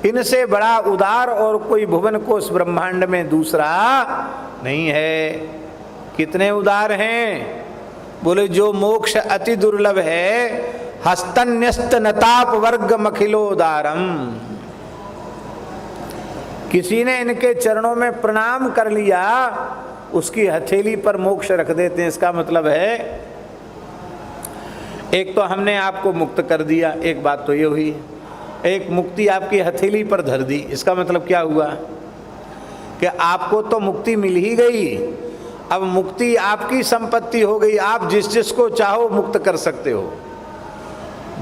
इनसे बड़ा उदार और कोई भुवन कोश ब्रह्मांड में दूसरा नहीं है। कितने उदार हैं? बोले जो मोक्ष अति दुर्लभ है, हस्तन्यस्त नताप वर्ग मखिलोदारम। किसी ने इनके चरणों में प्रणाम कर लिया, उसकी हथेली पर मोक्ष रख देते हैं। इसका मतलब है एक तो हमने आपको मुक्त कर दिया, एक बात तो ये हुई, एक मुक्ति आपकी हथेली पर धर दी। इसका मतलब क्या हुआ कि आपको तो मुक्ति मिल ही गई, अब मुक्ति आपकी संपत्ति हो गई, आप जिस जिसको चाहो मुक्त कर सकते हो।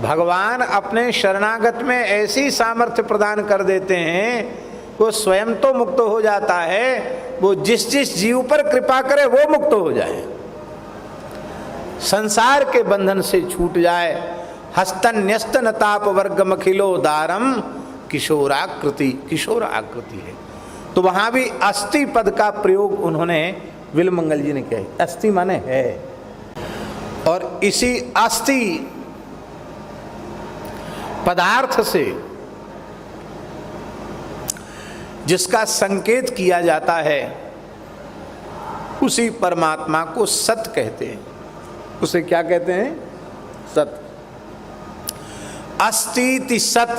भगवान अपने शरणागत में ऐसी सामर्थ्य प्रदान कर देते हैं, वो स्वयं तो मुक्त हो जाता है, वो जिस जिस जीव पर कृपा करे वो मुक्त हो जाए, संसार के बंधन से छूट जाए। हस्तन्यस्त नताप वर्ग मखिलोदारम किशोराकृति, किशोर आकृति है। तो वहां भी अस्थि पद का प्रयोग उन्होंने विल्वमंगल जी ने किया। अस्थि माने है, और इसी अस्थि पदार्थ से जिसका संकेत किया जाता है, उसी परमात्मा को सत कहते हैं। उसे क्या कहते हैं? सत। अस्ति सत,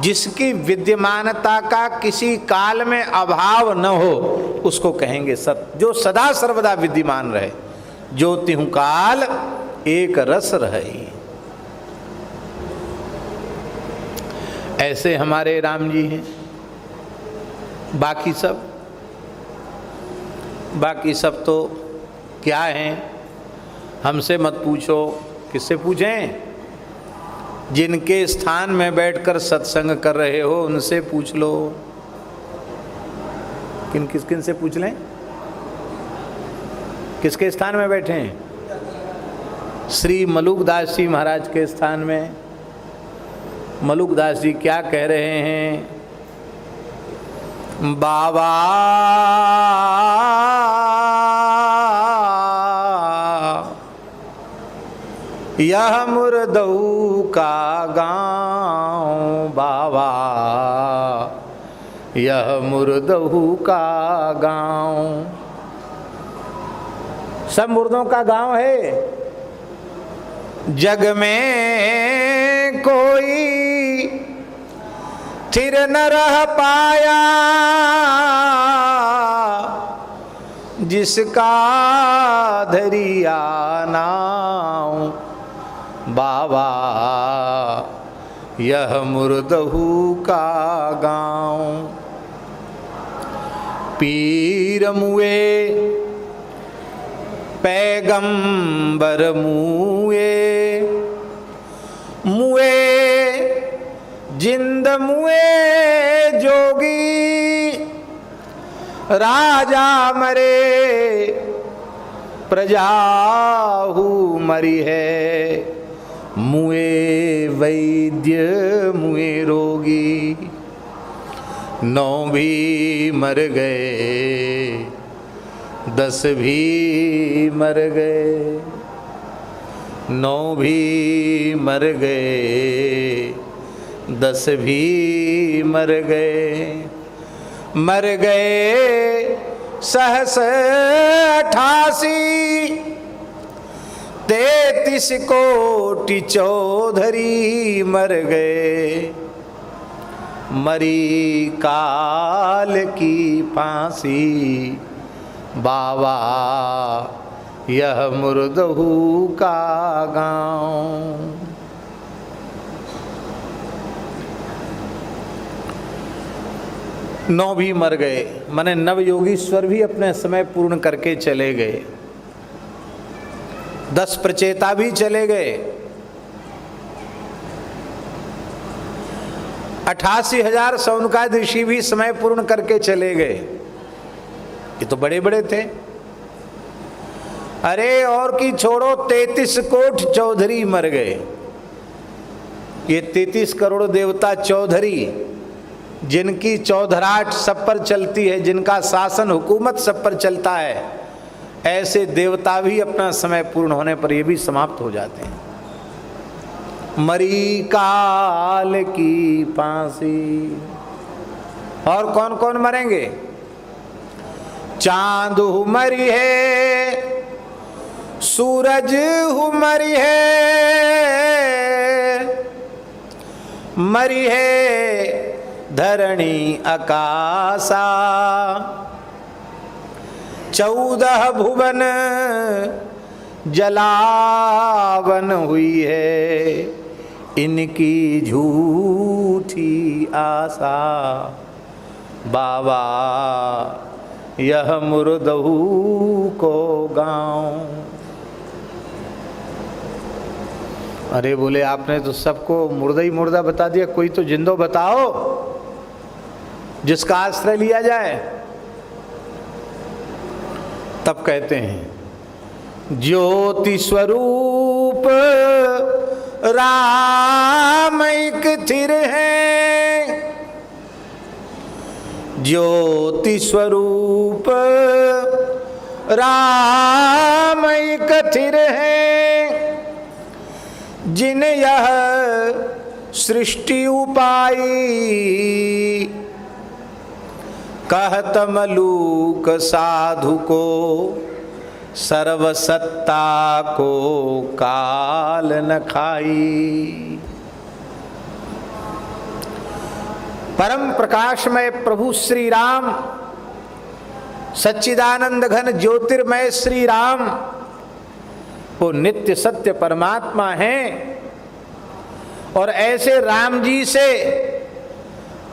जिसकी विद्यमानता का किसी काल में अभाव न हो, उसको कहेंगे सत। जो सदा सर्वदा विद्यमान रहे, जो तिहु काल एक रस रहे। ऐसे हमारे राम जी हैं। बाकी सब तो क्या हैं? हमसे मत पूछो। किससे पूछें? जिनके स्थान में बैठकर सत्संग कर रहे हो उनसे पूछ लो। किन से पूछ लें? किसके स्थान में बैठे हैं? श्री मलुकदास जी महाराज के स्थान में। मलुकदास जी क्या कह रहे हैं? बाबा यह मुर्दऊ का गाँव, बाबा यह मुर्दऊ का गाँव। सब मुर्दों का गांव है। जग में कोई थिर न रह पाया, जिसका धरिया नाम, बाबा यह मुर्दहू का गाँव। पीर मुए पैगंबर मुए, मुए जिंद मुए जोगी, राजा मरे प्रजाहू मरी है, मुए वैद्य मुए रोगी। 9 भी मर गए 10 भी मर गए, 9 भी मर गए 10 भी मर गए। मर गए सहस 88 33 कोटि चौधरी मर गए। मरी काल की फांसी, बाबा यह मुर्दहू का गाँव। नौ भी मर गए, माने नव योगीश्वर भी अपने समय पूर्ण करके चले गए। 10 प्रचेता भी चले गए। 88,000 सौनकादि ऋषि भी समय पूर्ण करके चले गए। ये तो बड़े बड़े थे। अरे और की छोड़ो, 33 कोट चौधरी मर गए। ये 33 करोड़ देवता चौधरी, जिनकी चौधराट सब पर चलती है, जिनका शासन हुकूमत सब पर चलता है, ऐसे देवता भी अपना समय पूर्ण होने पर ये भी समाप्त हो जाते हैं। मरी काल की फांसी। और कौन कौन मरेंगे? चांद मरी है, सूरज मरी है, मरी है धरणी आकाशा। 14 भुवन जलावन हुई है, इनकी झूठी आशा। बाबा यह मुर्दहू को गाँव। अरे बोले आपने तो सबको मुर्दा ही मुर्दा बता दिया, कोई तो जिंदो बताओ जिसका आश्रय लिया जाए। तब कहते हैं ज्योति स्वरूप राम एक थिर है, ज्योति स्वरूप राम एक थिर है। जिन यह सृष्टि उपाई, कहत मलूक साधु को, सर्वसत्ता को काल न खाई। परम प्रकाशमय प्रभु श्री राम, सच्चिदानंद घन ज्योतिर्मय श्री राम, वो नित्य सत्य परमात्मा हैं। और ऐसे राम जी से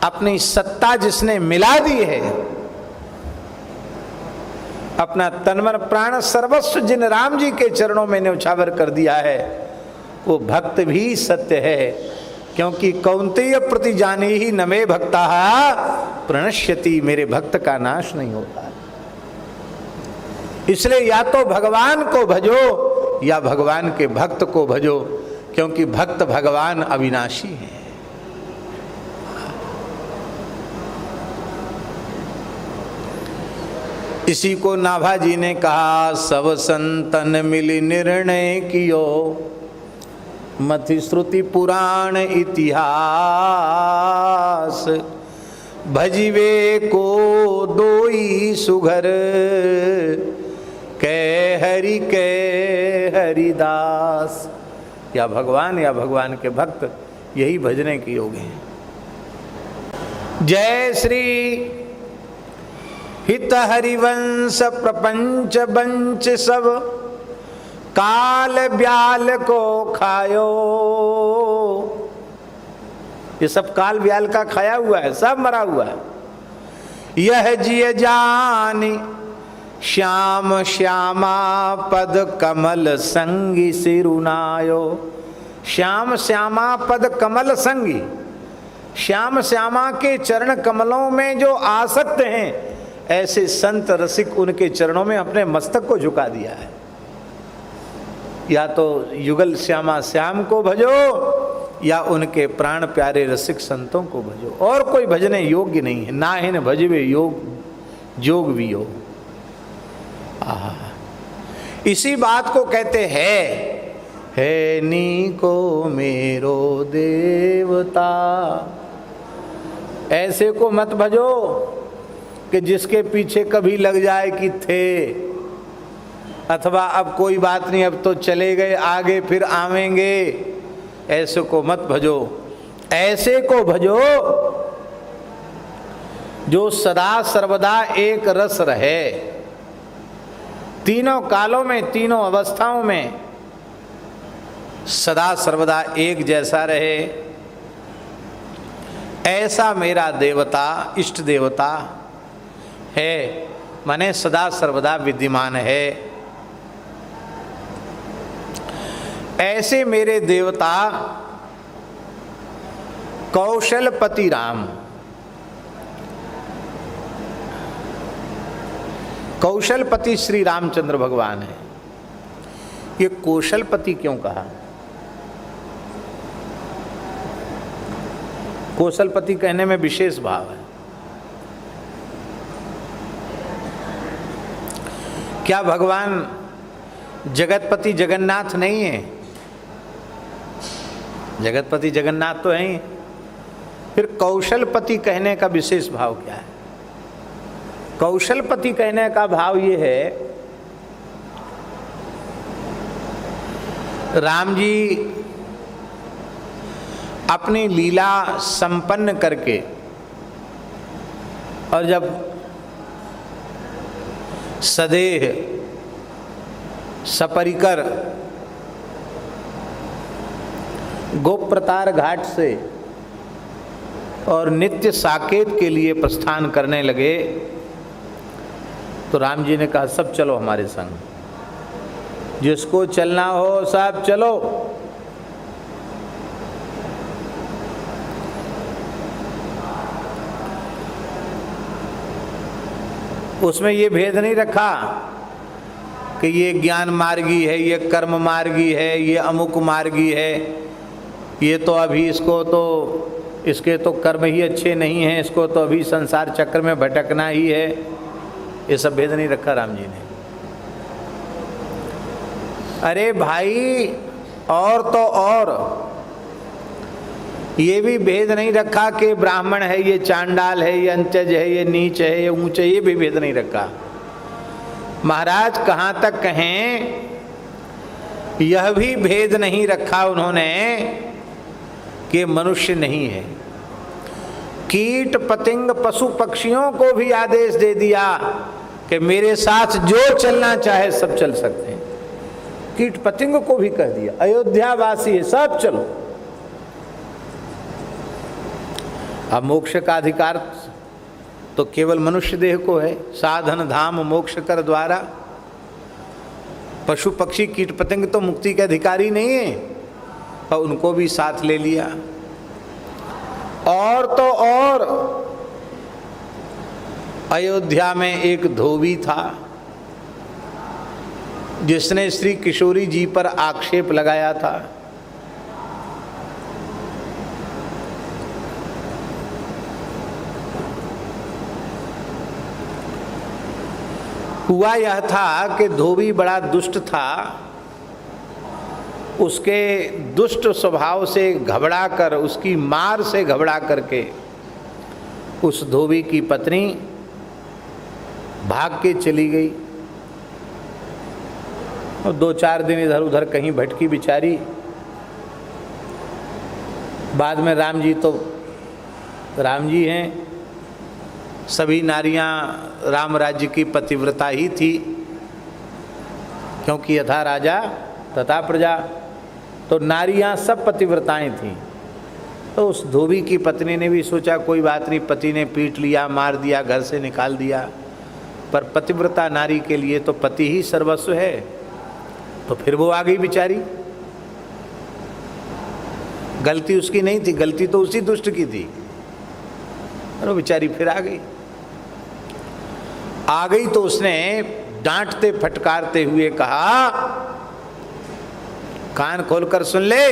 अपनी सत्ता जिसने मिला दी है, अपना तनमन प्राण सर्वस्व जिन राम जी के चरणों में न्यौछावर कर दिया है, वो भक्त भी सत्य है। क्योंकि कौन्तेय प्रति जाने ही नमे भक्ता प्रणश्यति, मेरे भक्त का नाश नहीं होता। इसलिए या तो भगवान को भजो या भगवान के भक्त को भजो, क्योंकि भक्त भगवान अविनाशी है। इसी को नाभा जी ने कहा, सब संतन मिली निर्णय कियो, मति श्रुति पुराण इतिहास। भजिवे को दोई सुघर, कै हरिदास। या भगवान के भक्त यही भजने के योग्य हैं। जय श्री हित हरिवंश प्रपंच बंच, सब काल ब्याल को खायो। ये सब काल ब्याल का खाया हुआ है, सब मरा हुआ है। यह जिय जानी श्याम श्यामा पद कमल संगी सिरुनायो। श्याम श्यामा पद कमल संगी, श्याम श्यामा के चरण कमलों में जो आसक्त हैं, ऐसे संत रसिक उनके चरणों में अपने मस्तक को झुका दिया है। या तो युगल श्यामा श्याम को भजो, या उनके प्राण प्यारे रसिक संतों को भजो। और कोई भजने योग्य नहीं है। ना हिन भजवे योग जोग भी हो। इसी बात को कहते हैं, है नी को मेरो देवता। ऐसे को मत भजो कि जिसके पीछे कभी लग जाए कि थे, अथवा अब कोई बात नहीं, अब तो चले गए, आगे फिर आवेंगे। ऐसे को मत भजो। ऐसे को भजो जो सदा सर्वदा एक रस रहे, तीनों कालों में, तीनों अवस्थाओं में सदा सर्वदा एक जैसा रहे। ऐसा मेरा देवता, इष्ट देवता है, माने सदा सर्वदा विद्यमान है। ऐसे मेरे देवता कौशलपति राम। कौशलपति श्री रामचंद्र भगवान है। ये कौशलपति क्यों कहा? कौशलपति कहने में विशेष भाव है। क्या भगवान जगतपति जगन्नाथ नहीं है? जगतपति जगन्नाथ तो हैं ही। फिर कौशलपति कहने का विशेष भाव क्या है? कौशलपति कहने का भाव ये है, राम जी अपनी लीला संपन्न करके और जब सदेह सपरिकर गोप्रतार घाट से और नित्य साकेत के लिए प्रस्थान करने लगे, तो राम जी ने कहा सब चलो हमारे संग, जिसको चलना हो सब चलो। उसमें ये भेद नहीं रखा कि ये ज्ञान मार्गी है, ये कर्म मार्गी है, ये अमुक मार्गी है, ये तो अभी इसके तो कर्म ही अच्छे नहीं हैं, इसको तो अभी संसार चक्र में भटकना ही है। ये सब भेद नहीं रखा राम जी ने। अरे भाई, और तो और ये भी भेद नहीं रखा कि ब्राह्मण है, ये चांडाल है, ये अंत्यज है, ये नीच है, ये ऊंच है, ये भी भेद नहीं रखा। महाराज कहाँ तक कहें, यह भी भेद नहीं रखा उन्होंने कि मनुष्य नहीं है। कीट पतंग पशु पक्षियों को भी आदेश दे दिया कि मेरे साथ जो चलना चाहे सब चल सकते हैं। कीट पतंग को भी कह दिया, अयोध्या वासी है सब चलो। अब मोक्ष का अधिकार तो केवल मनुष्य देह को है, साधन धाम मोक्ष कर द्वारा। पशु पक्षी कीट पतंग तो मुक्ति के अधिकारी नहीं है, और उनको भी साथ ले लिया। और तो और अयोध्या में एक धोबी था जिसने श्री किशोरी जी पर आक्षेप लगाया था। हुआ यह था कि धोबी बड़ा दुष्ट था। उसके दुष्ट स्वभाव से घबरा कर, उसकी मार से घबरा करके उस धोबी की पत्नी भाग के चली गई और 2-4 दिन इधर उधर कहीं भटकी बिचारी। बाद में राम जी हैं, सभी नारियां राम राज्य की पतिव्रता ही थी, क्योंकि यथा राजा तथा प्रजा, तो नारियां सब पतिव्रताएं थीं। तो उस धोबी की पत्नी ने भी सोचा कोई बात नहीं, पति ने पीट लिया, मार दिया, घर से निकाल दिया, पर पतिव्रता नारी के लिए तो पति ही सर्वस्व है। तो फिर वो आ गई बेचारी। गलती उसकी नहीं थी, गलती तो उसी दुष्ट की थी, और वो बेचारी फिर आ गई तो उसने डांटते फटकारते हुए कहा, कान खोलकर सुन ले,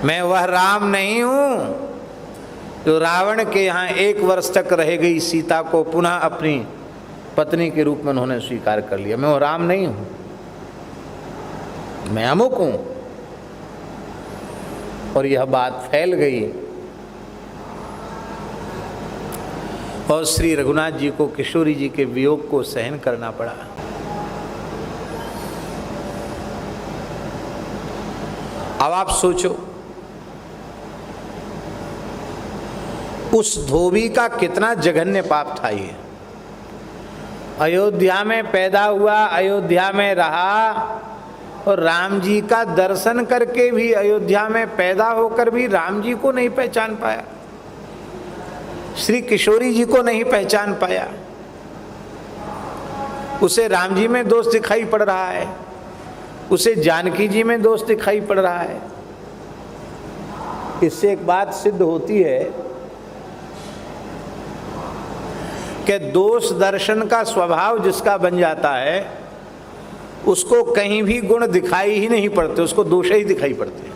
मैं वह राम नहीं हूं जो रावण के यहाँ 1 वर्ष तक रह गई सीता को पुनः अपनी पत्नी के रूप में उन्होंने स्वीकार कर लिया। मैं वो राम नहीं हूं, मैं अमुक हूं। और यह बात फैल गई और श्री रघुनाथ जी को किशोरी जी के वियोग को सहन करना पड़ा। अब आप सोचो, उस धोबी का कितना जघन्य पाप था ये। अयोध्या में पैदा हुआ, अयोध्या में रहा, और राम जी का दर्शन करके भी, अयोध्या में पैदा होकर भी राम जी को नहीं पहचान पाया, श्री किशोरी जी को नहीं पहचान पाया। उसे राम जी में दोष दिखाई पड़ रहा है, उसे जानकी जी में दोष दिखाई पड़ रहा है। इससे एक बात सिद्ध होती है कि दोष दर्शन का स्वभाव जिसका बन जाता है उसको कहीं भी गुण दिखाई ही नहीं पड़ते, उसको दोष ही दिखाई पड़ते।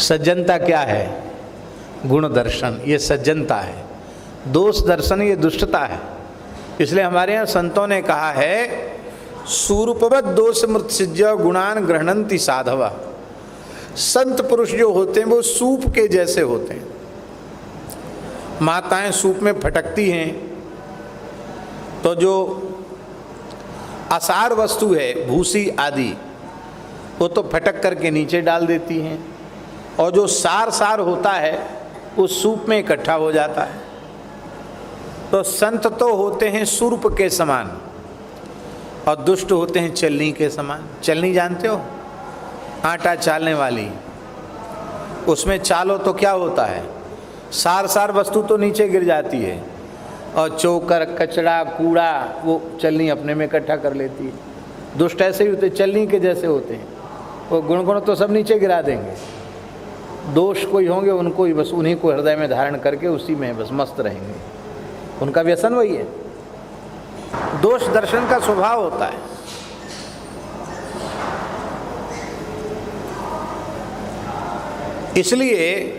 सज्जनता क्या है? गुण दर्शन, ये सज्जनता है। दोष दर्शन ये दुष्टता है। इसलिए हमारे यहाँ संतों ने कहा है सूरूपवत दोष मृत्सिज्य गुणान गृह्णन्ति साधवा। संत पुरुष जो होते हैं वो सूप के जैसे होते हैं। माताएं सूप में फटकती हैं तो जो असार वस्तु है भूसी आदि वो तो फटक करके नीचे डाल देती हैं, और जो सार सार होता है वो सूप में इकट्ठा हो जाता है। तो संत तो होते हैं सूर्प के समान और दुष्ट होते हैं चलनी के समान। चलनी जानते हो, आटा चालने वाली, उसमें चालो तो क्या होता है, सार सार वस्तु तो नीचे गिर जाती है और चोकर कचड़ा कूड़ा वो चलनी अपने में इकट्ठा कर लेती है। दुष्ट ऐसे ही होते, चलनी के जैसे होते हैं, वो गुण तो सब नीचे गिरा देंगे। दोष कोई होंगे उनको ही बस उन्हीं को हृदय में धारण करके उसी में बस मस्त रहेंगे, उनका व्यसन वही है। दोष दर्शन का स्वभाव होता है। इसलिए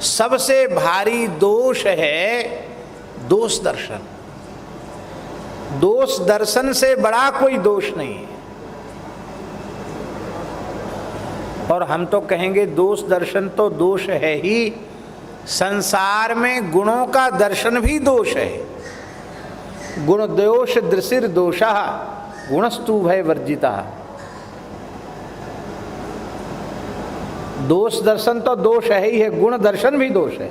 सबसे भारी दोष है दोष दर्शन। दोष दर्शन से बड़ा कोई दोष नहीं है। और हम तो कहेंगे दोष दर्शन तो दोष है ही, संसार में गुणों का दर्शन भी दोष है। गुण दोष दृशिर दोषा गुणस्तु भय वर्जिता। दोष दर्शन तो दोष है ही है, गुण दर्शन भी दोष है।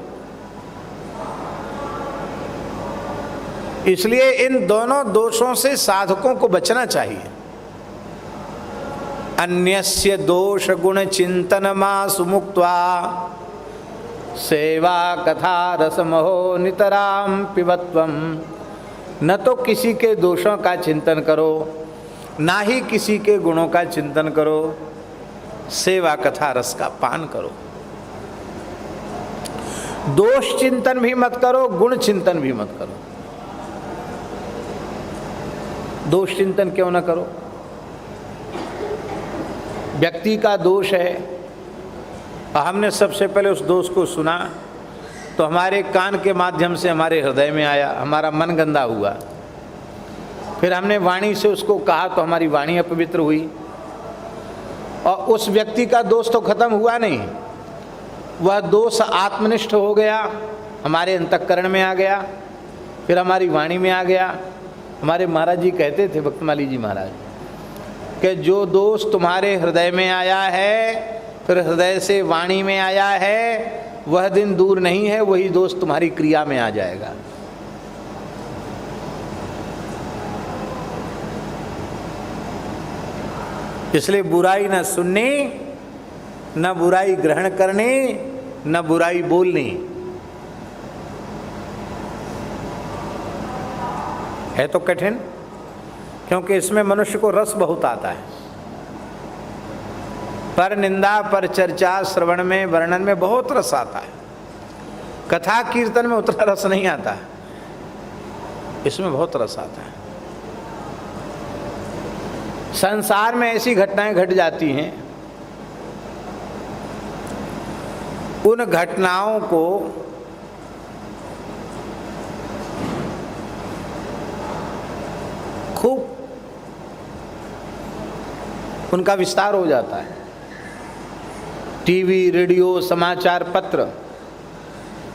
इसलिए इन दोनों दोषों से साधकों को बचना चाहिए। अन्यस्य दोष गुण चिंतन मासु मुक्त्वा सेवा कथा रसमहो नितराम पिबत्वम। न तो किसी के दोषों का चिंतन करो, ना ही किसी के गुणों का चिंतन करो, सेवा कथा रस का पान करो। दोष चिंतन भी मत करो, गुण चिंतन भी मत करो। दोष चिंतन क्यों ना करो? व्यक्ति का दोष है, हमने सबसे पहले उस दोष को सुना तो हमारे कान के माध्यम से हमारे हृदय में आया, हमारा मन गंदा हुआ। फिर हमने वाणी से उसको कहा तो हमारी वाणी अपवित्र हुई, और उस व्यक्ति का दोष तो खत्म हुआ नहीं, वह दोष आत्मनिष्ठ हो गया, हमारे अंतःकरण में आ गया, फिर हमारी वाणी में आ गया। हमारे महाराज जी कहते थे, भक्तमाली जी महाराज, कि जो दोष तुम्हारे हृदय में आया है फिर हृदय से वाणी में आया है, वह दिन दूर नहीं है, वही दोष तुम्हारी क्रिया में आ जाएगा। इसलिए बुराई न सुननी, न बुराई ग्रहण करनी, न बुराई बोलनी। है तो कठिन, क्योंकि इसमें मनुष्य को रस बहुत आता है। पर निंदा, पर चर्चा, श्रवण में, वर्णन में बहुत रस आता है। कथा कीर्तन में उतना रस नहीं आता है, इसमें बहुत रस आता है। संसार में ऐसी घटनाएं घट जाती हैं, उन घटनाओं को खूब उनका विस्तार हो जाता है। टीवी, रेडियो, समाचार पत्र,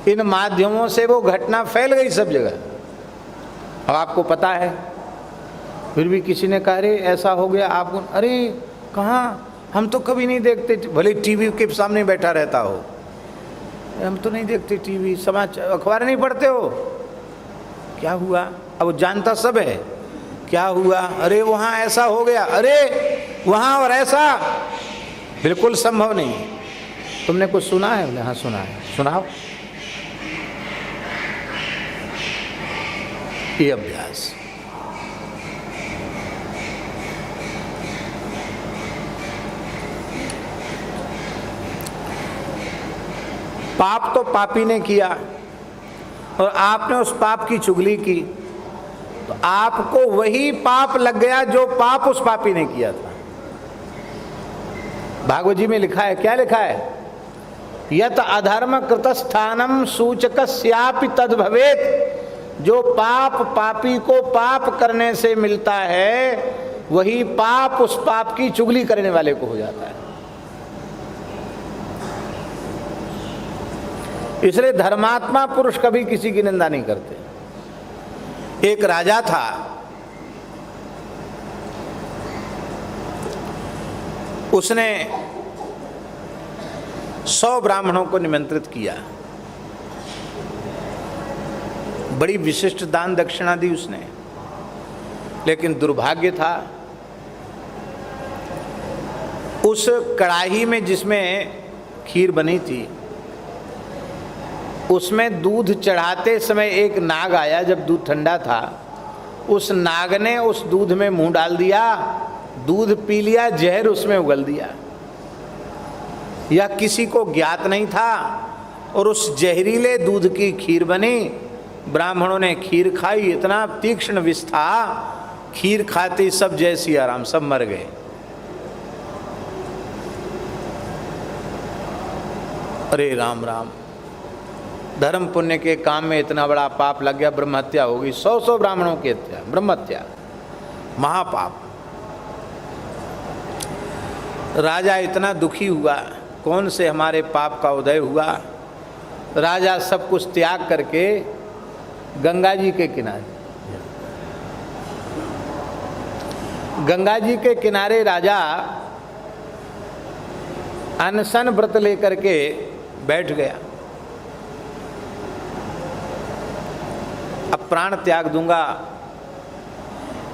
इन माध्यमों से वो घटना फैल गई सब जगह। अब आपको पता है, फिर भी किसी ने कहा अरे ऐसा हो गया, आपको अरे कहाँ, हम तो कभी नहीं देखते, भले टीवी के सामने बैठा रहता हो, हम तो नहीं देखते टीवी, समाचार, अखबार नहीं पढ़ते हो, क्या हुआ? अब वो जानता सब है, क्या हुआ? अरे वहाँ ऐसा हो गया, अरे वहाँ और ऐसा, बिल्कुल संभव नहीं। तुमने कुछ सुना है? बोले हाँ सुना है। सुनाओ। ये अभ्यास। पाप तो पापी ने किया और आपने उस पाप की चुगली की, तो आपको वही पाप लग गया जो पाप उस पापी ने किया था। भागवत जी में लिखा है, क्या लिखा है? यत अधर्म कृतस्थानम सूचकस्यापि तद भवेत जो पाप पापी को पाप करने से मिलता है, वही पाप उस पाप की चुगली करने वाले को हो जाता है। इसलिए धर्मात्मा पुरुष कभी किसी की निंदा नहीं करते। एक राजा था, उसने 100 ब्राह्मणों को निमंत्रित किया, बड़ी विशिष्ट दान दक्षिणा दी उसने, लेकिन दुर्भाग्य था उस कढ़ाई में जिसमें खीर बनी थी, उसमें दूध चढ़ाते समय एक नाग आया। जब दूध ठंडा था, उस नाग ने उस दूध में मुंह डाल दिया, दूध पी लिया, जहर उसमें उगल दिया। यह किसी को ज्ञात नहीं था और उस जहरीले दूध की खीर बनी। ब्राह्मणों ने खीर खाई, इतना तीक्ष्ण विष था, खीर खाते सब जय सिया राम, सब मर गए। अरे राम राम, धर्म पुण्य के काम में इतना बड़ा पाप लग गया, ब्रह्म हत्या हो गई। 100 ब्राह्मणों की हत्या, ब्रह्म हत्या, महापाप। राजा इतना दुखी हुआ, कौन से हमारे पाप का उदय हुआ। राजा सब कुछ त्याग करके गंगा जी के किनारे, गंगा जी के किनारे राजा अनशन व्रत लेकर के बैठ गया। अब प्राण त्याग दूंगा,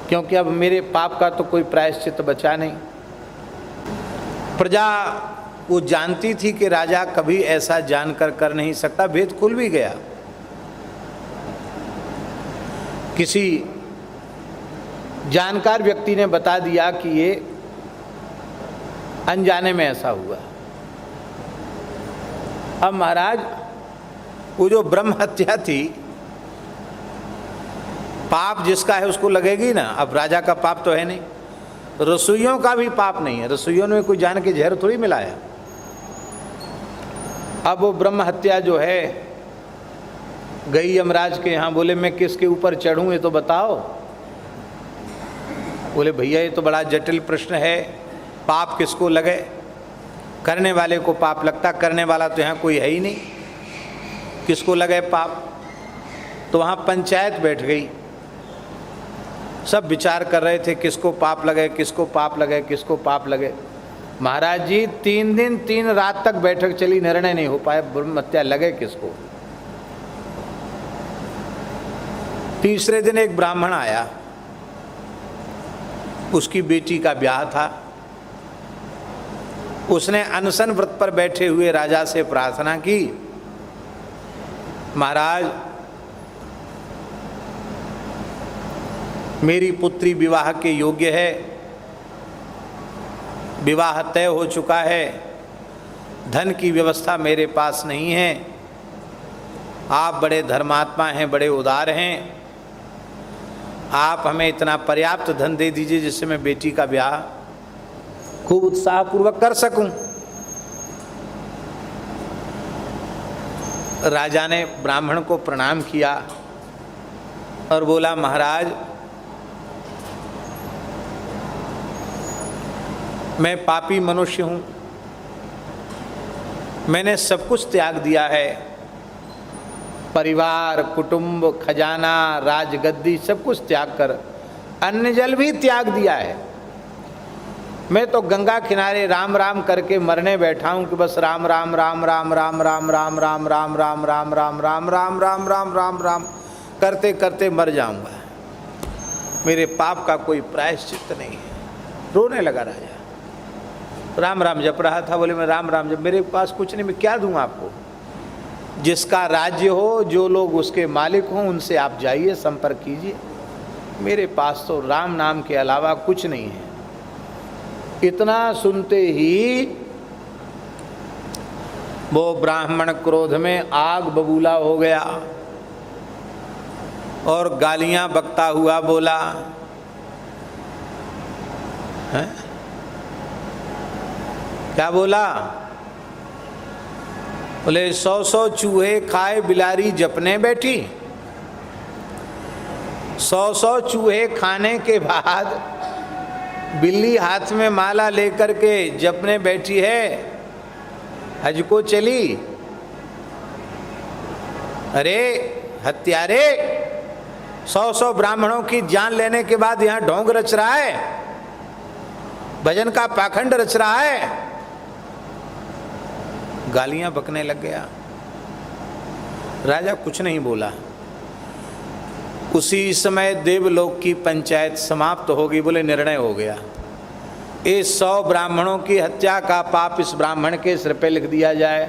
क्योंकि अब मेरे पाप का तो कोई प्रायश्चित बचा नहीं। प्रजा वो जानती थी कि राजा कभी ऐसा जानकर कर नहीं सकता, भेद खुल भी गया। किसी जानकार व्यक्ति ने बता दिया कि ये अनजाने में ऐसा हुआ। अब महाराज, वो जो ब्रह्म हत्या थी, पाप जिसका है उसको लगेगी ना। अब राजा का पाप तो है नहीं, रसोइयों का भी पाप नहीं है, रसोइयों ने कोई जान के जहर थोड़ी मिलाया। अब वो ब्रह्म हत्या जो है, गई यमराज के यहाँ, बोले मैं किसके ऊपर चढ़ूं ये तो बताओ। बोले भैया ये तो बड़ा जटिल प्रश्न है, पाप किसको लगे। करने वाले को पाप लगता, करने वाला तो यहाँ कोई है ही नहीं, किसको लगे पाप। तो वहाँ पंचायत बैठ गई, सब विचार कर रहे थे किसको पाप लगे, किसको पाप लगे, किसको पाप लगे। महाराज जी 3 दिन 3 रात तक बैठक चली, निर्णय नहीं हो पाया ब्रह्म हत्या लगे किसको। तीसरे दिन एक ब्राह्मण आया, उसकी बेटी का ब्याह था। उसने अनशन व्रत पर बैठे हुए राजा से प्रार्थना की, महाराज मेरी पुत्री विवाह के योग्य है, विवाह तय हो चुका है, धन की व्यवस्था मेरे पास नहीं है, आप बड़े धर्मात्मा हैं, बड़े उदार हैं, आप हमें इतना पर्याप्त धन दे दीजिए जिससे मैं बेटी का ब्याह खूब उत्साहपूर्वक कर सकूं। राजा ने ब्राह्मण को प्रणाम किया और बोला, महाराज मैं पापी मनुष्य हूँ, मैंने सब कुछ त्याग दिया है, परिवार, कुटुंब, खजाना, राजगद्दी सब कुछ त्याग कर, अन्न जल भी त्याग दिया है। मैं तो गंगा किनारे राम राम करके मरने बैठा हूँ कि बस राम राम राम राम राम राम राम राम राम राम राम राम राम राम राम राम राम राम करते करते मर जाऊँगा, मेरे पाप का कोई प्रायश्चित नहीं है। रोने लगा राजा, राम राम जप रहा था। बोले मैं राम राम जप, मेरे पास कुछ नहीं, मैं क्या दूँ आपको। जिसका राज्य हो, जो लोग उसके मालिक हों, उनसे आप जाइए, संपर्क कीजिए, मेरे पास तो राम नाम के अलावा कुछ नहीं है। इतना सुनते ही वो ब्राह्मण क्रोध में आग बबूला हो गया और गालियां बकता हुआ बोला, है? क्या बोला? बोले 100 चूहे खाए बिलारी जपने बैठी, 100 चूहे खाने के बाद बिल्ली हाथ में माला लेकर के जपने बैठी है, हज को चली। अरे हत्यारे, 100 ब्राह्मणों की जान लेने के बाद यहां ढोंग रच रहा है, भजन का पाखंड रच रहा है। गालियां बकने लग गया। राजा कुछ नहीं बोला। उसी समय देवलोक की पंचायत समाप्त हो गई। बोले निर्णय हो गया, ये 100 ब्राह्मणों की हत्या का पाप इस ब्राह्मण के सिर पे लिख दिया जाए।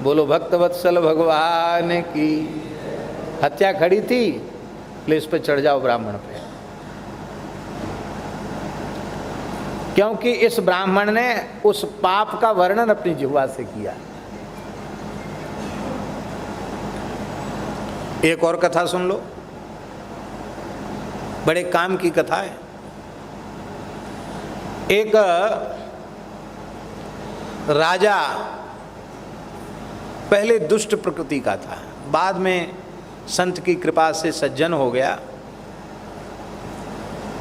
बोलो भक्तवत्सल भगवान की। हत्या खड़ी थी, ले इस पे चढ़ जाओ ब्राह्मण पे, क्योंकि इस ब्राह्मण ने उस पाप का वर्णन अपनी जिह्वा से किया। एक और कथा सुन लो, बड़े काम की कथा है। एक राजा पहले दुष्ट प्रकृति का था, बाद में संत की कृपा से सज्जन हो गया।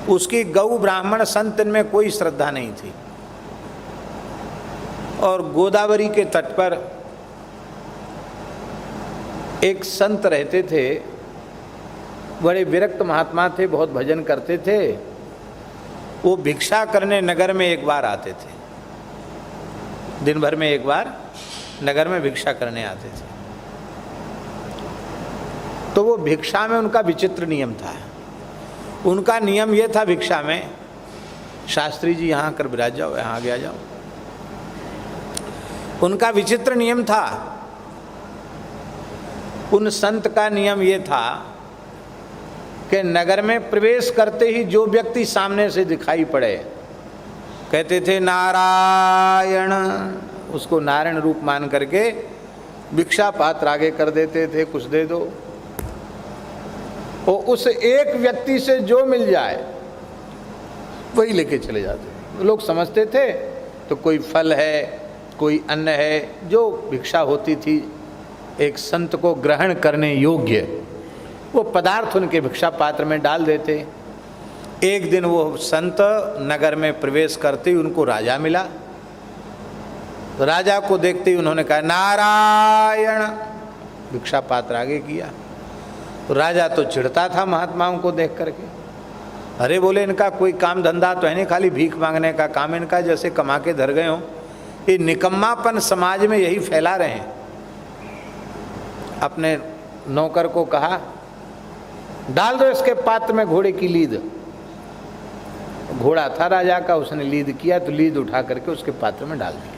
उसकी गौ ब्राह्मण संत इनमें कोई श्रद्धा नहीं थी। और गोदावरी के तट पर एक संत रहते थे, बड़े विरक्त महात्मा थे, बहुत भजन करते थे। वो भिक्षा करने नगर में एक बार आते थे, दिन भर में एक बार नगर में भिक्षा करने आते थे। तो वो भिक्षा में उनका विचित्र नियम था। उनका नियम ये था, भिक्षा में शास्त्री जी यहाँ आकर विराज जाओ, यहाँ आगे आ जाओ। उनका विचित्र नियम था। उन संत का नियम ये था कि नगर में प्रवेश करते ही जो व्यक्ति सामने से दिखाई पड़े, कहते थे नारायण, उसको नारायण रूप मान करके भिक्षा पात्र आगे कर देते थे, कुछ दे दो। और उस एक व्यक्ति से जो मिल जाए वही लेके चले जाते। लोग समझते थे तो कोई फल है, कोई अन्न है, जो भिक्षा होती थी एक संत को ग्रहण करने योग्य, वो पदार्थ उनके भिक्षा पात्र में डाल देते। एक दिन वो संत नगर में प्रवेश करते ही उनको राजा मिला। राजा को देखते ही उन्होंने कहा नारायण, भिक्षा पात्र आगे किया। राजा तो चिढ़ता था महात्माओं को देख करके। अरे बोले इनका कोई काम धंधा तो है नहीं, खाली भीख मांगने का काम इनका, जैसे कमा के धर गए हों। ये निकम्मापन समाज में यही फैला रहे हैं। अपने नौकर को कहा डाल दो इसके पात्र में घोड़े की लीद। घोड़ा था राजा का, उसने लीद किया तो लीद उठा करके उसके पात्र में डाल दिया।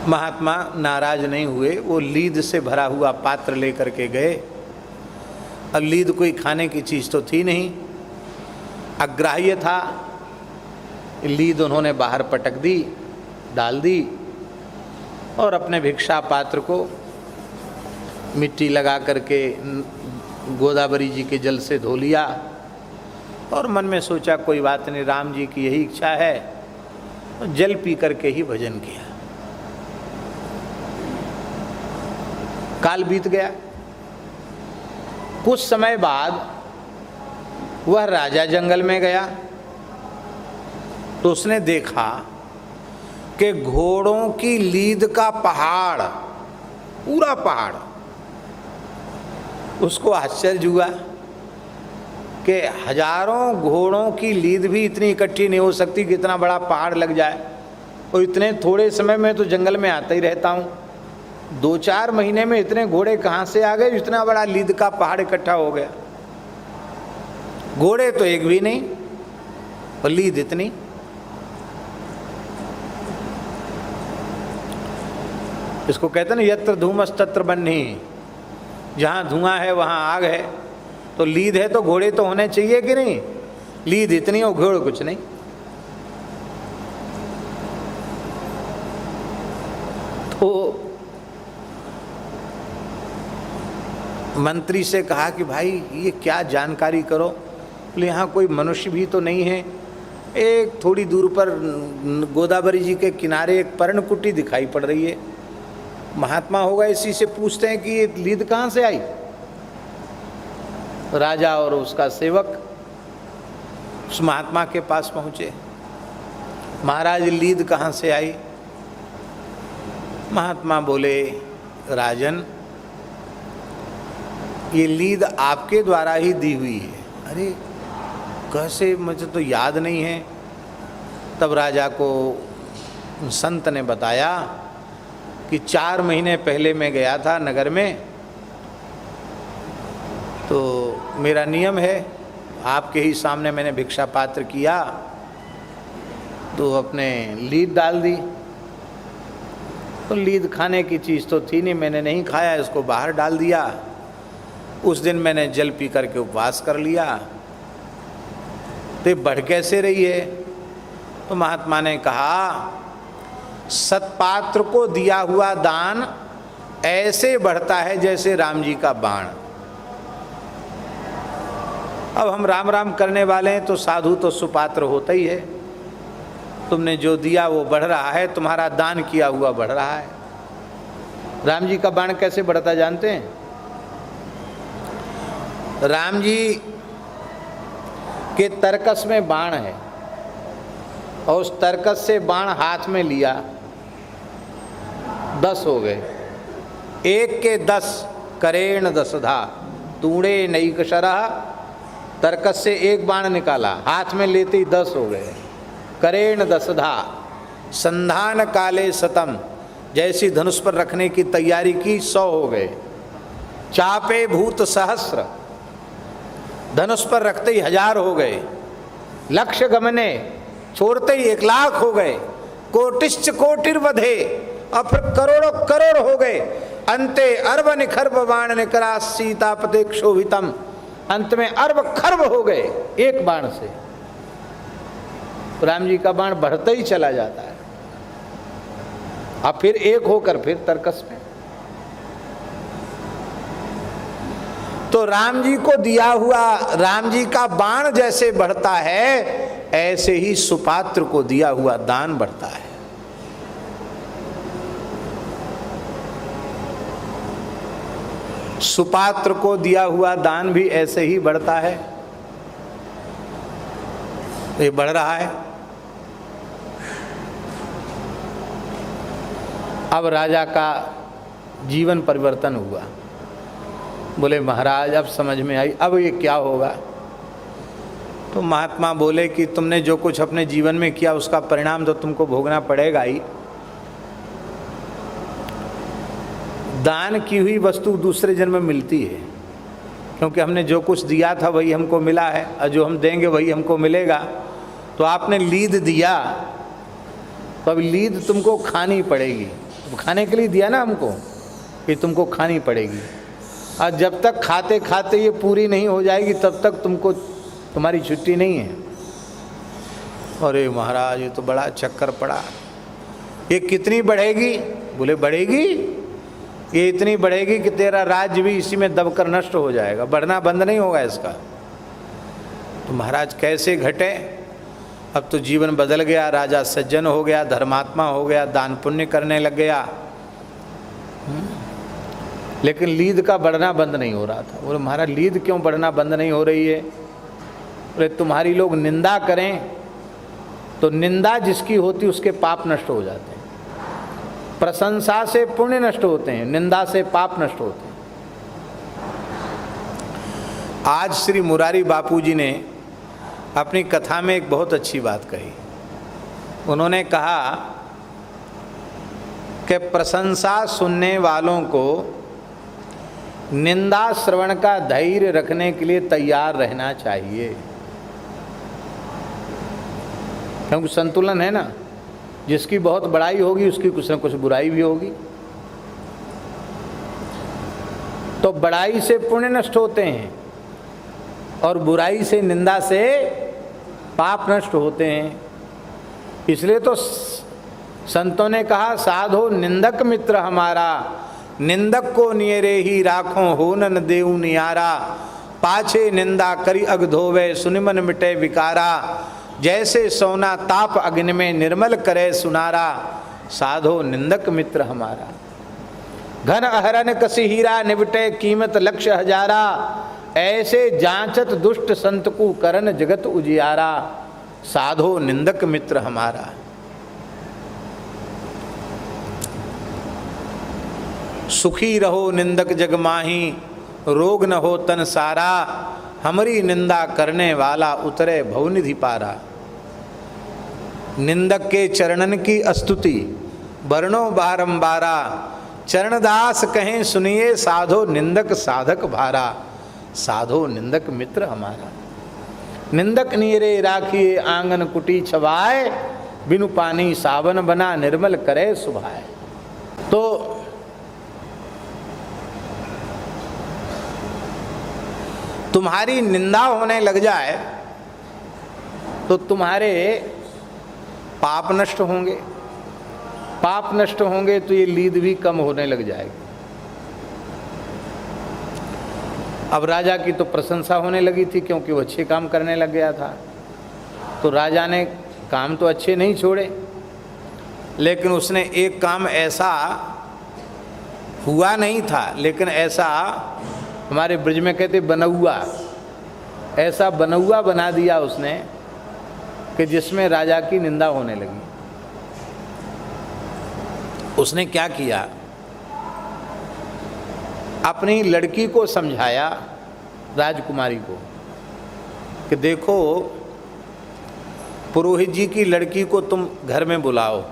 महात्मा नाराज नहीं हुए, वो लीद से भरा हुआ पात्र लेकर के गए। अब लीद कोई खाने की चीज़ तो थी नहीं, अग्राह्य था। लीद उन्होंने बाहर पटक दी, डाल दी और अपने भिक्षा पात्र को मिट्टी लगा करके गोदावरी जी के जल से धो लिया। और मन में सोचा कोई बात नहीं, राम जी की यही इच्छा है, और जल पी करके ही भजन किया। काल बीत गया। कुछ समय बाद वह राजा जंगल में गया तो उसने देखा कि घोड़ों की लीद का पहाड़, पूरा पहाड़। उसको आश्चर्य हुआ कि हजारों घोड़ों की लीद भी इतनी इकट्ठी नहीं हो सकती कि इतना बड़ा पहाड़ लग जाए। और इतने थोड़े समय में तो जंगल में आता ही रहता हूँ, 2-4 महीने में इतने घोड़े कहाँ से आ गए, इतना बड़ा लीद का पहाड़ इकट्ठा हो गया। घोड़े तो एक भी नहीं और लीद इतनी। इसको कहते हैं ना यत्र धूमस तत्र बन्ही, जहाँ धुआं है वहाँ आग है। तो लीद है तो घोड़े तो होने चाहिए कि नहीं। लीद इतनी और घोड़े कुछ नहीं। तो मंत्री से कहा कि भाई ये क्या जानकारी करो। बोले यहाँ कोई मनुष्य भी तो नहीं है। एक थोड़ी दूर पर गोदावरी जी के किनारे एक पर्णकुटी दिखाई पड़ रही है। महात्मा होगा इसी से पूछते हैं कि ये लीद कहाँ से आई। राजा और उसका सेवक उस महात्मा के पास पहुँचे, महाराज लीद कहाँ से आई। महात्मा बोले, राजन ये लीद आपके द्वारा ही दी हुई है। अरे कैसे, मुझे तो याद नहीं है। तब राजा को संत ने बताया कि 4 महीने पहले मैं गया था नगर में, तो मेरा नियम है आपके ही सामने मैंने भिक्षा पात्र किया तो अपने लीद डाल दी। तो लीद खाने की चीज़ तो थी नहीं, मैंने नहीं खाया, इसको बाहर डाल दिया। उस दिन मैंने जल पी करके उपवास कर लिया। तो बढ़ कैसे रही है। तो महात्मा ने कहा, सत्पात्र को दिया हुआ दान ऐसे बढ़ता है जैसे राम जी का बाण। अब हम राम राम करने वाले हैं तो साधु तो सुपात्र होता ही है। तुमने जो दिया वो बढ़ रहा है, तुम्हारा दान किया हुआ बढ़ रहा है। राम जी का बाण कैसे बढ़ता जानते हैं। राम जी के तरकस में बाण है और उस तरकस से बाण हाथ में लिया, 10 हो गए। 1 के 10 करेण 10धा तूणे नैकशरः। तरकस से 1 बाण निकाला, हाथ में लेते ही 10 हो गए। करेण 10धा संधान काले शतम, जैसी धनुष पर रखने की तैयारी की 100 हो गए। चापे भूत सहस्र, धनुष पर रखते ही 1000 हो गए। लक्ष्य गमने, छोड़ते ही 1,00,000 हो गए। कोटिश्च कोटिर्वधे, और फिर करोड़ों करोड़ हो गए। अंते अर्ब निखर्ब बाण निकरा सीतापते क्षोभितम, अंत में अर्ब खर्ब हो गए 1 बाण से। राम जी का बाण बढ़ता ही चला जाता है। अब फिर 1 होकर फिर तरकस में। तो राम जी को दिया हुआ, राम जी का बाण जैसे बढ़ता है ऐसे ही सुपात्र को दिया हुआ दान बढ़ता है। सुपात्र को दिया हुआ दान भी ऐसे ही बढ़ता है। ये बढ़ रहा है। अब राजा का जीवन परिवर्तन हुआ। बोले महाराज अब समझ में आई, अब ये क्या होगा। तो महात्मा बोले कि तुमने जो कुछ अपने जीवन में किया उसका परिणाम तो तुमको भोगना पड़ेगा ही। दान की हुई वस्तु दूसरे जन्म में मिलती है, क्योंकि हमने जो कुछ दिया था वही हमको मिला है और जो हम देंगे वही हमको मिलेगा। तो आपने लीद दिया तो अब लीद तुमको खानी पड़ेगी। खाने के लिए दिया ना हमको, कि तुमको खानी पड़ेगी। और जब तक खाते खाते ये पूरी नहीं हो जाएगी तब तक तुमको, तुम्हारी छुट्टी नहीं है। अरे महाराज ये तो बड़ा चक्कर पड़ा। ये कितनी बढ़ेगी। बोले बढ़ेगी, ये इतनी बढ़ेगी कि तेरा राज्य भी इसी में दबकर नष्ट हो जाएगा, बढ़ना बंद नहीं होगा इसका। तो महाराज कैसे घटे। अब तो जीवन बदल गया, राजा सज्जन हो गया, धर्मात्मा हो गया, दान पुण्य करने लग गया। लेकिन लीद का बढ़ना बंद नहीं हो रहा था। बोले महाराज लीद क्यों बढ़ना बंद नहीं हो रही है। बोले तुम्हारी लोग निंदा करें तो निंदा जिसकी होती उसके पाप नष्ट हो जाते हैं। प्रशंसा से पुण्य नष्ट होते हैं, निंदा से पाप नष्ट होते हैं। आज श्री मुरारी बापू जी ने अपनी कथा में एक बहुत अच्छी बात कही। उन्होंने कहा कि प्रशंसा सुनने वालों को निंदा श्रवण का धैर्य रखने के लिए तैयार रहना चाहिए, क्योंकि संतुलन है ना। जिसकी बहुत बड़ाई होगी उसकी कुछ न कुछ बुराई भी होगी। तो बड़ाई से पुण्य नष्ट होते हैं और बुराई से, निंदा से पाप नष्ट होते हैं। इसलिए तो संतों ने कहा साधो निंदक मित्र हमारा, निंदक को नियरे ही राखो हो न देऊ नियारा। पाछे निंदा करी अग धोवे सुनिमन मिटे विकारा। जैसे सोना ताप अग्नि में निर्मल करे सुनारा। साधो निंदक मित्र हमारा। घन अहरन कसी हीरा, निबटे कीमत लक्ष्य हजारा। ऐसे जांचत दुष्ट संत को, करन जगत उजियारा। साधो निंदक मित्र हमारा। सुखी रहो निंदक जग माही, रोग न हो तन सारा। हमारी निंदा करने वाला, उतरे भवनिधि पारा। निंदक के चरणन की स्तुति, वर्णो बारंबारा। चरणदास कहें सुनिए, साधो निंदक साधक भारा। साधो निंदक मित्र हमारा। निंदक नीरे राखिए, आंगन कुटी छवाए। बिनु पानी सावन बना, निर्मल करे सुभाए। तो तुम्हारी निंदा होने लग जाए तो तुम्हारे पाप नष्ट होंगे। पाप नष्ट होंगे तो ये लीद भी कम होने लग जाएगी। अब राजा की तो प्रशंसा होने लगी थी, क्योंकि वो अच्छे काम करने लग गया था। तो राजा ने काम तो अच्छे नहीं छोड़े, लेकिन उसने एक काम ऐसा हुआ नहीं था, लेकिन ऐसा हमारे ब्रज में कहते बनौआ, ऐसा बनौआ बना दिया उसने कि जिसमें राजा की निंदा होने लगी। उसने क्या किया, अपनी लड़की को समझाया, राजकुमारी को, कि देखो पुरोहित जी की लड़की को तुम घर में बुलाओ,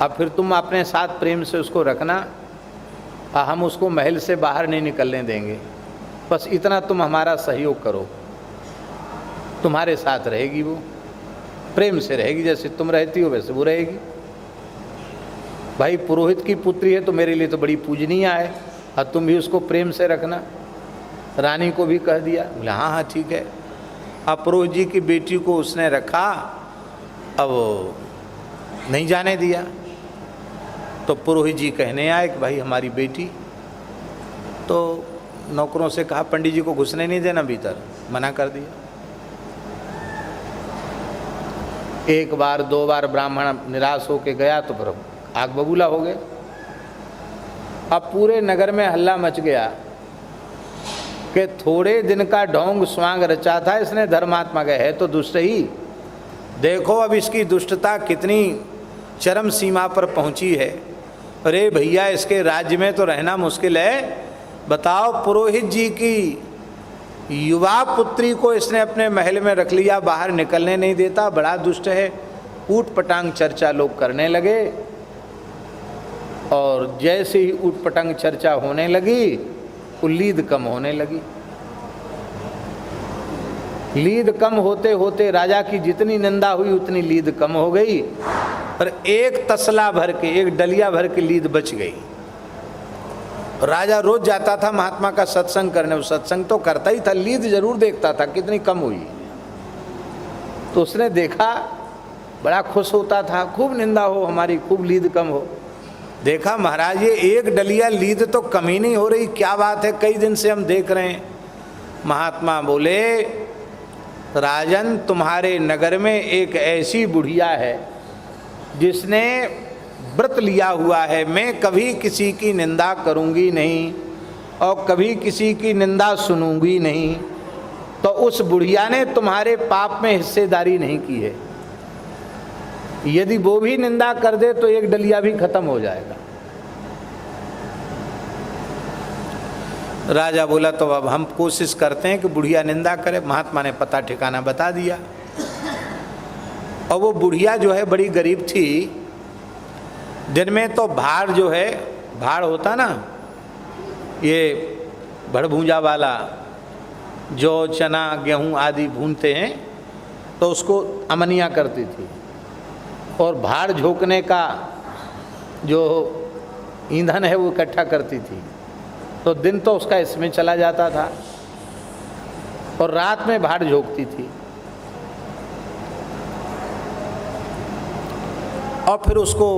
अब फिर तुम अपने साथ प्रेम से उसको रखना, और हम उसको महल से बाहर नहीं निकलने देंगे। बस इतना तुम हमारा सहयोग करो, तुम्हारे साथ रहेगी वो, प्रेम से रहेगी, जैसे तुम रहती हो वैसे वो रहेगी। भाई पुरोहित की पुत्री है तो मेरे लिए तो बड़ी पूजनीय है, और तुम भी उसको प्रेम से रखना। रानी को भी कह दिया। बोले हाँ हाँ ठीक है। अब पुरोहित जी की बेटी को उसने रखा, अब नहीं जाने दिया। तो पुरोहित जी कहने आए कि भाई हमारी बेटी, तो नौकरों से कहा पंडित जी को घुसने नहीं देना भीतर, मना कर दिया। एक बार दो बार ब्राह्मण निराश होके गया तो फिर आग बबूला हो गए। अब पूरे नगर में हल्ला मच गया कि थोड़े दिन का ढोंग स्वांग रचा था इसने धर्मात्मा का, है तो दुष्ट ही। देखो अब इसकी दुष्टता कितनी चरम सीमा पर पहुंची है। अरे भैया इसके राज्य में तो रहना मुश्किल है। बताओ पुरोहित जी की युवा पुत्री को इसने अपने महल में रख लिया, बाहर निकलने नहीं देता, बड़ा दुष्ट है। ऊट पटांग चर्चा लोग करने लगे, और जैसे ही ऊट पटांग चर्चा होने लगी, लीद कम होने लगी। लीद कम होते होते राजा की जितनी निंदा हुई उतनी लीद कम हो गई, और एक तसला भर के, एक डलिया भर के लीद बच गई। राजा रोज जाता था महात्मा का सत्संग करने, वो सत्संग तो करता ही था, लीद जरूर देखता था कितनी कम हुई। तो उसने देखा, बड़ा खुश होता था, खूब निंदा हो हमारी, खूब लीद कम हो। देखा महाराज ये एक डलिया लीद तो कम ही नहीं हो रही, क्या बात है, कई दिन से हम देख रहे हैं। महात्मा बोले राजन तुम्हारे नगर में एक ऐसी बुढ़िया है जिसने व्रत लिया हुआ है, मैं कभी किसी की निंदा करूंगी नहीं और कभी किसी की निंदा सुनूंगी नहीं। तो उस बुढ़िया ने तुम्हारे पाप में हिस्सेदारी नहीं की है। यदि वो भी निंदा कर दे तो एक डलिया भी खत्म हो जाएगा। राजा बोला तो अब हम कोशिश करते हैं कि बुढ़िया निंदा करे। महात्मा ने पता ठिकाना बता दिया, और वो बुढ़िया जो है बड़ी गरीब थी। दिन में तो भाड़ जो है, भाड़ होता ना, ये भड़भूंजा वाला जो चना गेहूं आदि भूनते हैं, तो उसको अमनिया करती थी, और भाड़ झोंकने का जो ईंधन है वो इकट्ठा करती थी। तो दिन तो उसका इसमें चला जाता था, और रात में भाड़ झोंकती थी, और फिर उसको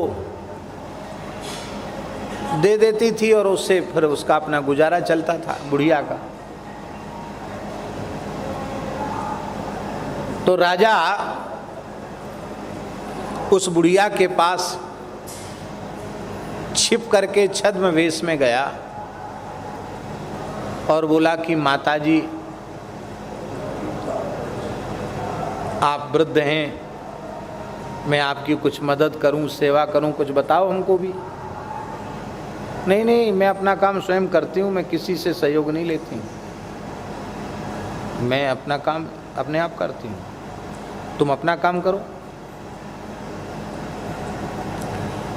दे देती थी, और उससे फिर उसका अपना गुजारा चलता था बुढ़िया का। तो राजा उस बुढ़िया के पास छिप करके छद्म वेश में गया और बोला कि माताजी आप वृद्ध हैं, मैं आपकी कुछ मदद करूं, सेवा करूं, कुछ बताओ हमको भी। नहीं नहीं, मैं अपना काम स्वयं करती हूं, मैं किसी से सहयोग नहीं लेती हूं, मैं अपना काम अपने आप करती हूं, तुम अपना काम करो।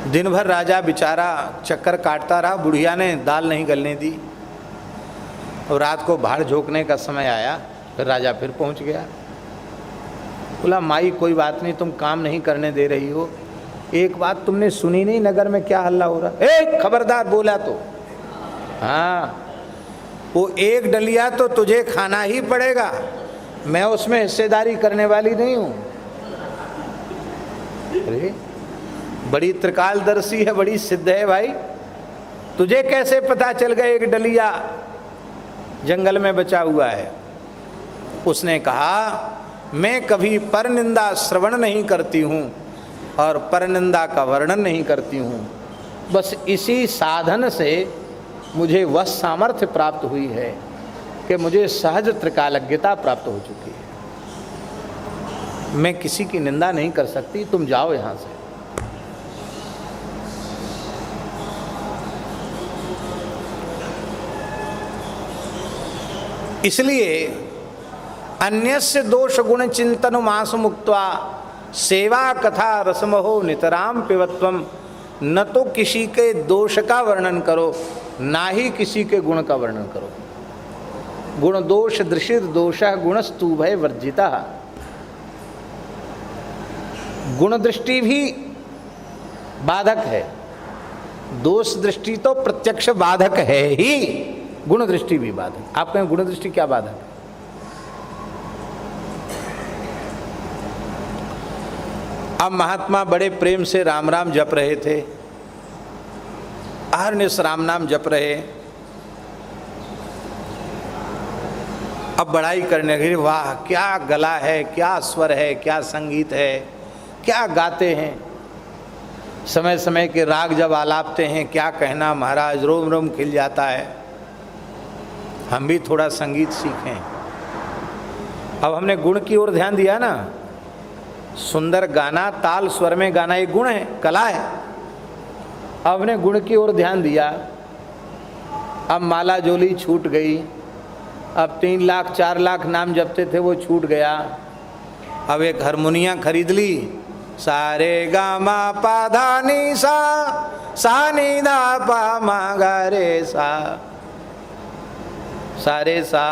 दिन भर राजा बेचारा चक्कर काटता रहा, बुढ़िया ने दाल नहीं गलने दी और रात को भाड़ झोंकने का समय आया, फिर राजा फिर पहुंच गया। बोला माई कोई बात नहीं, तुम काम नहीं करने दे रही हो, एक बात तुमने सुनी नहीं नगर में क्या हल्ला हो रहा? ए खबरदार बोला तो, हाँ वो एक डलिया तो तुझे खाना ही पड़ेगा, मैं उसमें हिस्सेदारी करने वाली नहीं हूं। अरे बड़ी त्रिकालदर्शी है, बड़ी सिद्ध है भाई, तुझे कैसे पता चल गया एक डलिया जंगल में बचा हुआ है? उसने कहा मैं कभी परनिंदा श्रवण नहीं करती हूँ और परनिंदा का वर्णन नहीं करती हूँ, बस इसी साधन से मुझे वह सामर्थ्य प्राप्त हुई है कि मुझे सहज त्रिकालज्ञता प्राप्त हो चुकी है, मैं किसी की निंदा नहीं कर सकती, तुम जाओ यहाँ से। इसलिए अन्यस्य दोष गुण चिंतन मास मुक्त्वा सेवा कथा रसमहो नितराम पिबत्वम, न तो किसी के दोष का वर्णन करो, ना ही किसी के गुण का वर्णन करो। गुण दोष दृशिर दोषः गुणस्तु भय वर्जिता। गुण दृष्टि भी बाधक है, दोष दृष्टि तो प्रत्यक्ष बाधक है ही, गुण दृष्टि भी बाधक। आप कहें गुण दृष्टि क्या बाधक है? अब महात्मा बड़े प्रेम से राम राम जप रहे थे, अहर्निश राम नाम जप रहे। अब बड़ाई करने लगे, वाह क्या गला है, क्या स्वर है, क्या संगीत है, क्या गाते हैं, समय समय के राग जब आलापते हैं, क्या कहना महाराज, रोम रोम खिल जाता है, हम भी थोड़ा संगीत सीखें। अब हमने गुण की ओर ध्यान दिया ना, सुंदर गाना, ताल स्वर में गाना एक गुण है, कला है। अब हमने गुण की ओर ध्यान दिया, अब माला जोली छूट गई, अब 3 लाख 4 लाख नाम जपते थे वो छूट गया। अब एक हारमोनिया खरीद ली, सारे गा मा पा धा नी सा, सा नी धा पा मा गा रे सा, सारे सा,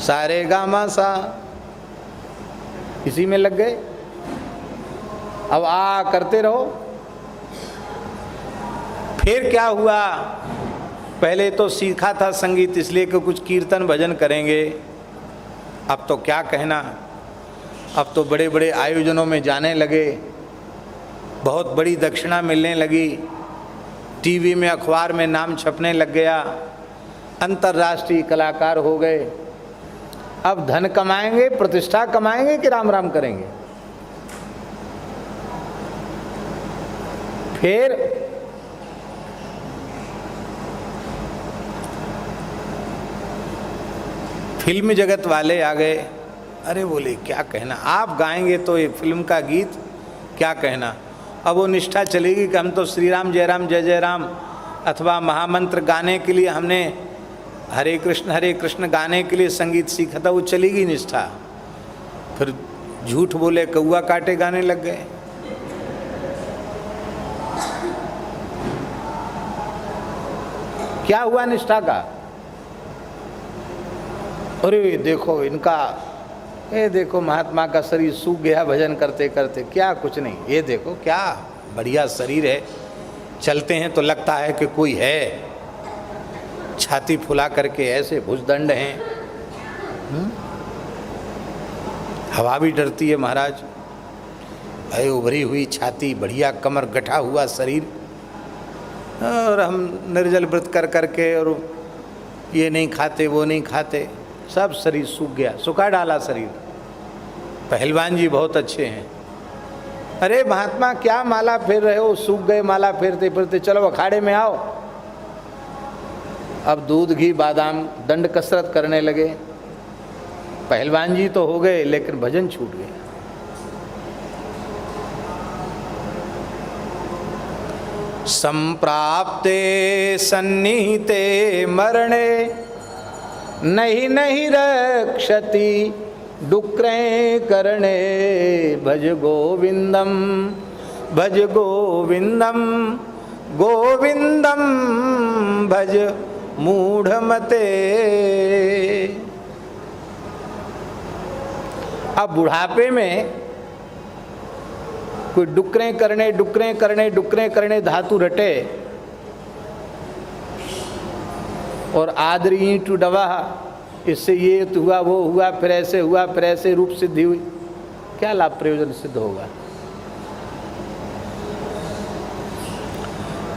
सारे गा मा सा, इसी में लग गए। अब आ करते रहो। फिर क्या हुआ, पहले तो सीखा था संगीत इसलिए कि कुछ कीर्तन भजन करेंगे, अब तो क्या कहना, अब तो बड़े बड़े आयोजनों में जाने लगे, बहुत बड़ी दक्षिणा मिलने लगी, टीवी में अखबार में नाम छपने लग गया, अंतर्राष्ट्रीय कलाकार हो गए। अब धन कमाएंगे, प्रतिष्ठा कमाएंगे कि राम राम करेंगे? फिर फिल्म जगत वाले आ गए। अरे बोले क्या कहना, आप गाएंगे तो ये फिल्म का गीत क्या कहना। अब वो निष्ठा चलेगी कि हम तो श्री राम जय जय राम अथवा महामंत्र गाने के लिए हमने हरे कृष्ण गाने के लिए संगीत सीखा था, वो चलेगी निष्ठा। फिर झूठ बोले कौआ काटे गाने लग गए। क्या हुआ निष्ठा का? अरे देखो इनका, ये देखो महात्मा का शरीर सूख गया भजन करते करते, क्या कुछ नहीं, ये देखो क्या बढ़िया शरीर है, चलते हैं तो लगता है कि कोई है, छाती फुला करके ऐसे भुजदंड हैं, हवा भी डरती है महाराज, भाई उभरी हुई छाती, बढ़िया कमर, गठा हुआ शरीर, और हम निर्जल व्रत कर करके और ये नहीं खाते वो नहीं खाते, सब शरीर सूख गया, सुखा डाला शरीर। पहलवान जी बहुत अच्छे हैं, अरे महात्मा क्या माला फेर रहे हो, सूख गए माला फेरते फिरते, चलो अखाड़े में आओ। अब दूध घी बादाम दंड कसरत करने लगे। पहलवान जी तो हो गए लेकिन भजन छूट गया। संप्राप्ते सन्निहिते मरणे नहीं नहीं रक्षति डुक्रे करणे भज गोविंदम गोविंदम भज मूढ़मते। अब बुढ़ापे में कोई डुक्रे करने धातु रटे और आदरी टू डवा, इससे ये तो हुआ वो हुआ फिर ऐसे हुआ फिर ऐसे रूप सिद्धि हुई, क्या लाभ प्रयोजन सिद्ध होगा।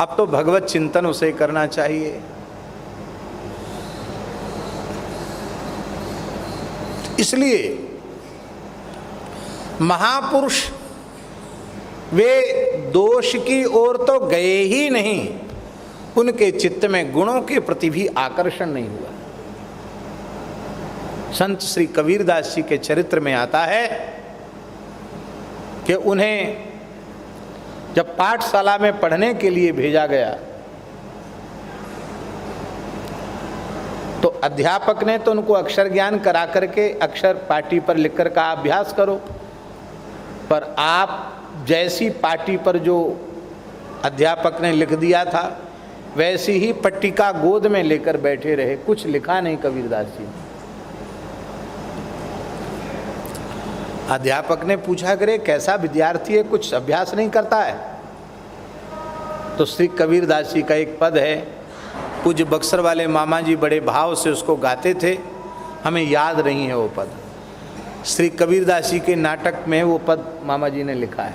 अब तो भगवत चिंतन उसे करना चाहिए। इसलिए महापुरुष वे दोष की ओर तो गए ही नहीं, उनके चित्त में गुणों के प्रति भी आकर्षण नहीं हुआ। संत श्री कबीरदास जी के चरित्र में आता है कि उन्हें जब पाठशाला में पढ़ने के लिए भेजा गया तो अध्यापक ने तो उनको अक्षर ज्ञान करा करके अक्षर पाटी पर लिखकर का अभ्यास करो, पर आप जैसी पाटी पर जो अध्यापक ने लिख दिया था वैसी ही पट्टिका गोद में लेकर बैठे रहे, कुछ लिखा नहीं कबीरदास जी। अध्यापक ने पूछा करे कैसा विद्यार्थी है, कुछ अभ्यास नहीं करता है। तो श्री कबीरदास जी का एक पद है, पूज्य बक्सर वाले मामा जी बड़े भाव से उसको गाते थे, हमें याद नहीं है वो पद। श्री कबीरदास जी के नाटक में वो पद मामा जी ने लिखा है,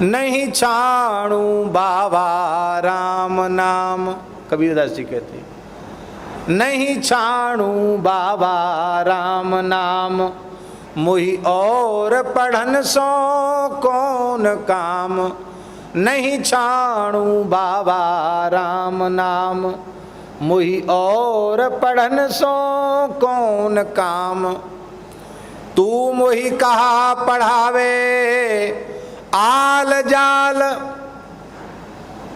नहीं छाणु बाबा राम नाम। कबीरदास जी कहते हैं नहीं छाणु बाबा राम नाम, मुहि और पढ़न सो कौन काम। नहीं छाणु बाबा राम नाम, मुहि और पढ़न सो कौन काम। तू मुहि कहा पढ़ावे आल जाल,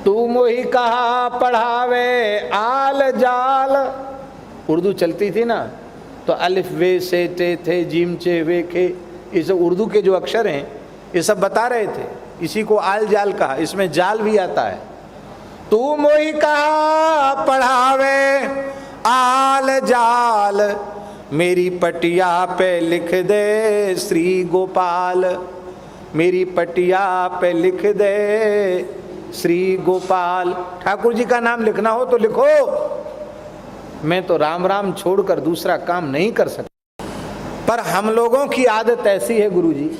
तू मुहि कहा पढ़ावे आल जाल। उर्दू चलती थी ना तो अलिफ वे से ते थे जीम चे वे खे, ये सब उर्दू के जो अक्षर हैं ये सब बता रहे थे, इसी को आल जाल कहा, इसमें जाल भी आता है। तू मुहि कहा पढ़ावे आल जाल, मेरी पटिया पे लिख दे श्री गोपाल। मेरी पटिया पे लिख दे श्री गोपाल। ठाकुर जी का नाम लिखना हो तो लिखो, मैं तो राम राम छोड़कर दूसरा काम नहीं कर सकता। पर हम लोगों की आदत ऐसी है गुरु जी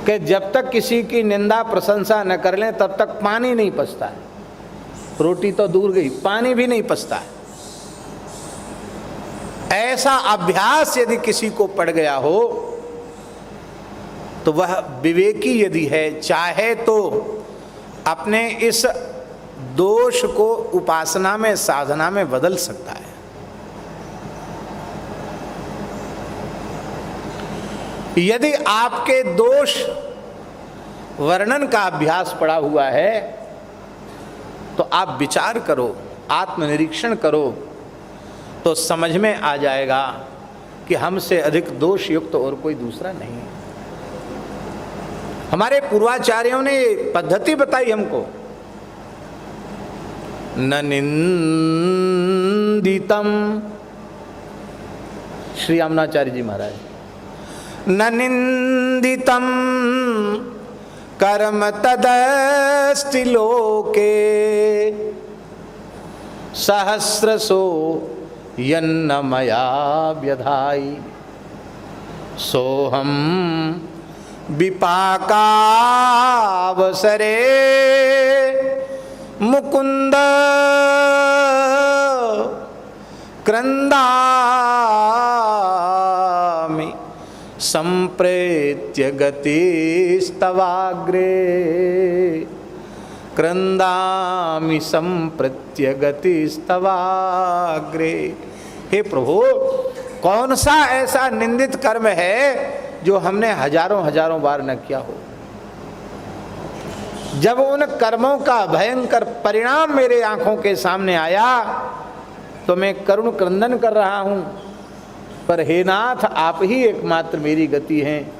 कि जब तक किसी की निंदा प्रशंसा न कर लें तब तक पानी नहीं पचता है। रोटी तो दूर गई, पानी भी नहीं पचता है। ऐसा अभ्यास यदि किसी को पड़ गया हो तो वह विवेकी यदि है, चाहे तो अपने इस दोष को उपासना में साधना में बदल सकता है। यदि आपके दोष वर्णन का अभ्यास पड़ा हुआ है तो आप विचार करो, आत्मनिरीक्षण करो, तो समझ में आ जाएगा कि हमसे अधिक दोष युक्त और कोई दूसरा नहीं है। हमारे पूर्वाचार्यों ने पद्धति बताई हमको, न निंदितम, श्री अमनाचार्य जी महाराज, न निंदितम कर्म तदस्ति लोके सहस्रसो यन्न मया व्यधाई। सोहम विपाकावसरे मुकुंद क्रंदामि। संप्रेत्य गतिस्तवाग्रे क्रंदामि संप्रत्य गतिस्तवाग्रे। हे प्रभु, कौन सा ऐसा निंदित कर्म है जो हमने हजारों हजारों बार न किया हो। जब उन कर्मों का भयंकर परिणाम मेरे आंखों के सामने आया तो मैं करुण क्रंदन कर रहा हूं, पर हे नाथ, आप ही एकमात्र मेरी गति हैं,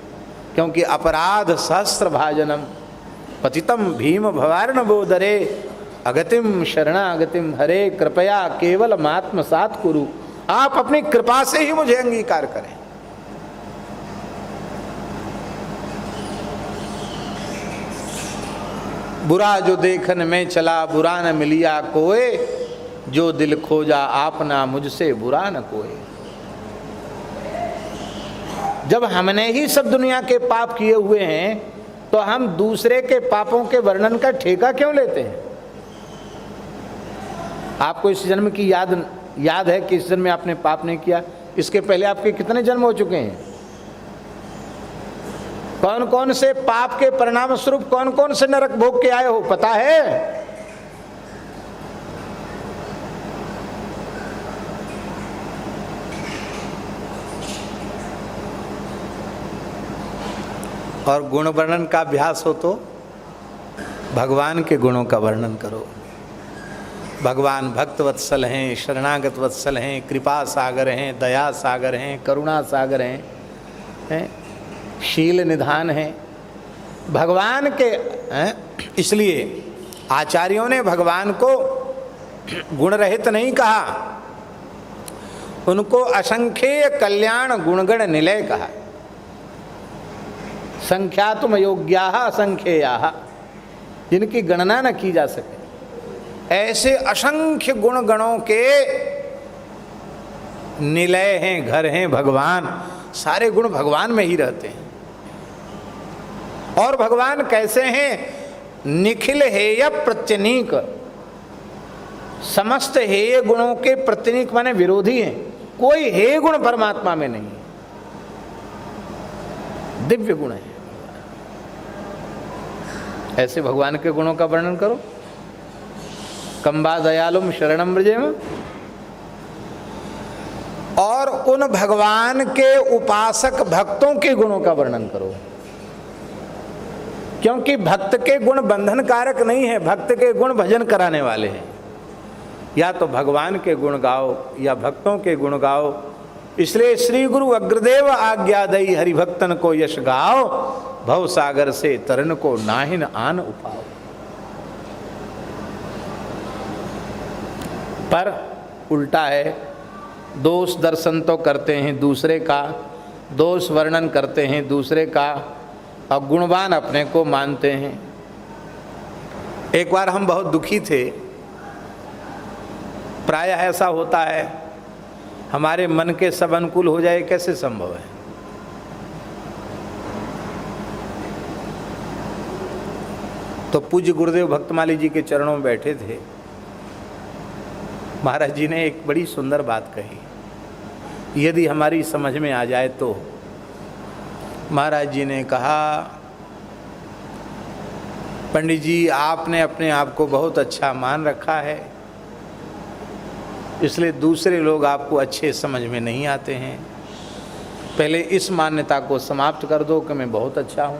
क्योंकि अपराध सहस्त्र भाजनम पतितम भीम भवार्णवोदरे अगतिम शरणागतिम हरे कृपया केवल आत्मसात कुरु। आप अपनी कृपा से ही मुझे अंगीकार करें। बुरा जो देखन में चला बुरा न मिलिया कोय, जो दिल खोजा आपना मुझसे बुरा न कोय। जब हमने ही सब दुनिया के पाप किए हुए हैं तो हम दूसरे के पापों के वर्णन का ठेका क्यों लेते हैं। आपको इस जन्म की याद है कि इस जन्म में आपने पाप नहीं किया। इसके पहले आपके कितने जन्म हो चुके हैं। कौन कौन से पाप के परिणाम स्वरूप कौन कौन से नरक भोग के आए हो, पता है? और गुण वर्णन का अभ्यास हो तो भगवान के गुणों का वर्णन करो। भगवान भक्त वत्सल हैं, शरणागत वत्सल हैं, कृपा सागर हैं, दया सागर हैं, करुणा सागर हैं, शील निधान हैं। भगवान के इसलिए आचार्यों ने भगवान को गुण रहित नहीं कहा, उनको असंख्येय कल्याण गुणगण निलय कहा। संख्यातुम योग्याः असंख्येयाः, जिनकी गणना न की जा सके, ऐसे असंख्य गुण गणों के निलय हैं, घर हैं भगवान। सारे गुण भगवान में ही रहते हैं। और भगवान कैसे हैं? निखिल हेय प्रत्यनीक, समस्त हेय गुणों के प्रत्यनीक माने विरोधी हैं। कोई हेय गुण परमात्मा में नहीं, दिव्य गुण है। ऐसे भगवान के गुणों का वर्णन करो। कंबा दयालुम शरणम व्रजेम। और उन भगवान के उपासक भक्तों के गुणों का वर्णन करो, क्योंकि भक्त के गुण बंधन कारक नहीं है, भक्त के गुण भजन कराने वाले हैं। या तो भगवान के गुण गाओ या भक्तों के गुण गाओ। इसलिए श्री गुरु अग्रदेव आज्ञा दई हरिभक्तन को यश गाओ, भव सागर से तरन को नाहिन आन उपाओ। पर उल्टा है, दोष दर्शन तो करते हैं दूसरे का, दोष वर्णन करते हैं दूसरे का, और गुणवान अपने को मानते हैं। एक बार हम बहुत दुखी थे। प्रायः ऐसा होता है, हमारे मन के सब अनुकूल हो जाए, कैसे संभव है? तो पूज्य गुरुदेव भक्तमाली जी के चरणों में बैठे थे। महाराज जी ने एक बड़ी सुंदर बात कही, यदि हमारी समझ में आ जाए तो। महाराज जी ने कहा, पंडित जी आपने अपने आप को बहुत अच्छा मान रखा है, इसलिए दूसरे लोग आपको अच्छे समझ में नहीं आते हैं। पहले इस मान्यता को समाप्त कर दो कि मैं बहुत अच्छा हूँ।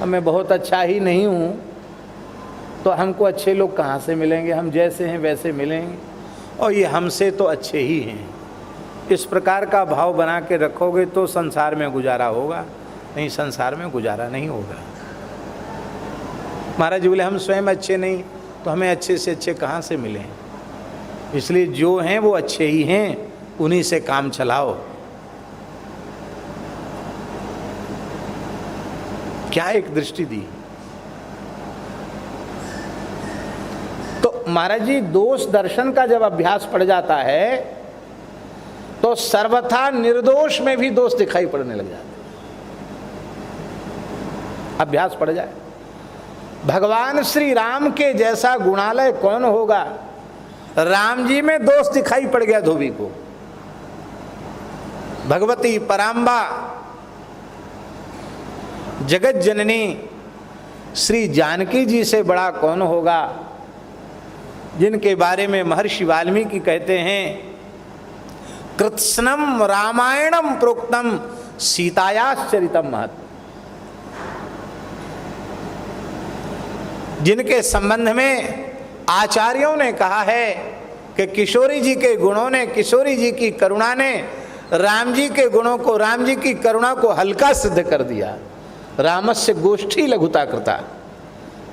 अब मैं बहुत अच्छा ही नहीं हूँ तो हमको अच्छे लोग कहाँ से मिलेंगे? हम जैसे हैं वैसे मिलेंगे, और ये हमसे तो अच्छे ही हैं। इस प्रकार का भाव बना के रखोगे तो संसार में गुजारा होगा, नहीं संसार में गुजारा नहीं होगा। महाराज जी बोले, हम स्वयं अच्छे नहीं तो हमें अच्छे से अच्छे कहाँ से मिलें? इसलिए जो हैं वो अच्छे ही हैं, उन्हीं से काम चलाओ। क्या एक दृष्टि दी। तो महाराज जी, दोष दर्शन का जब अभ्यास पड़ जाता है तो सर्वथा निर्दोष में भी दोष दिखाई पड़ने लग जाते। अभ्यास पड़ जाए। भगवान श्री राम के जैसा गुणालय कौन होगा? राम जी में दोष दिखाई पड़ गया धोबी को, भगवती पराम्बा जगत जननी श्री जानकी जी से बड़ा कौन होगा, जिनके बारे में महर्षि वाल्मीकि कहते हैं कृत्स्नम रामायणम प्रोक्तम सीतायाश्चरितम महत्। जिनके संबंध में आचार्यों ने कहा है कि किशोरी जी के गुणों ने, किशोरी जी की करुणा ने राम जी के गुणों को, राम जी की करुणा को हल्का सिद्ध कर दिया। रामस्य गोष्ठी लघुता कृता,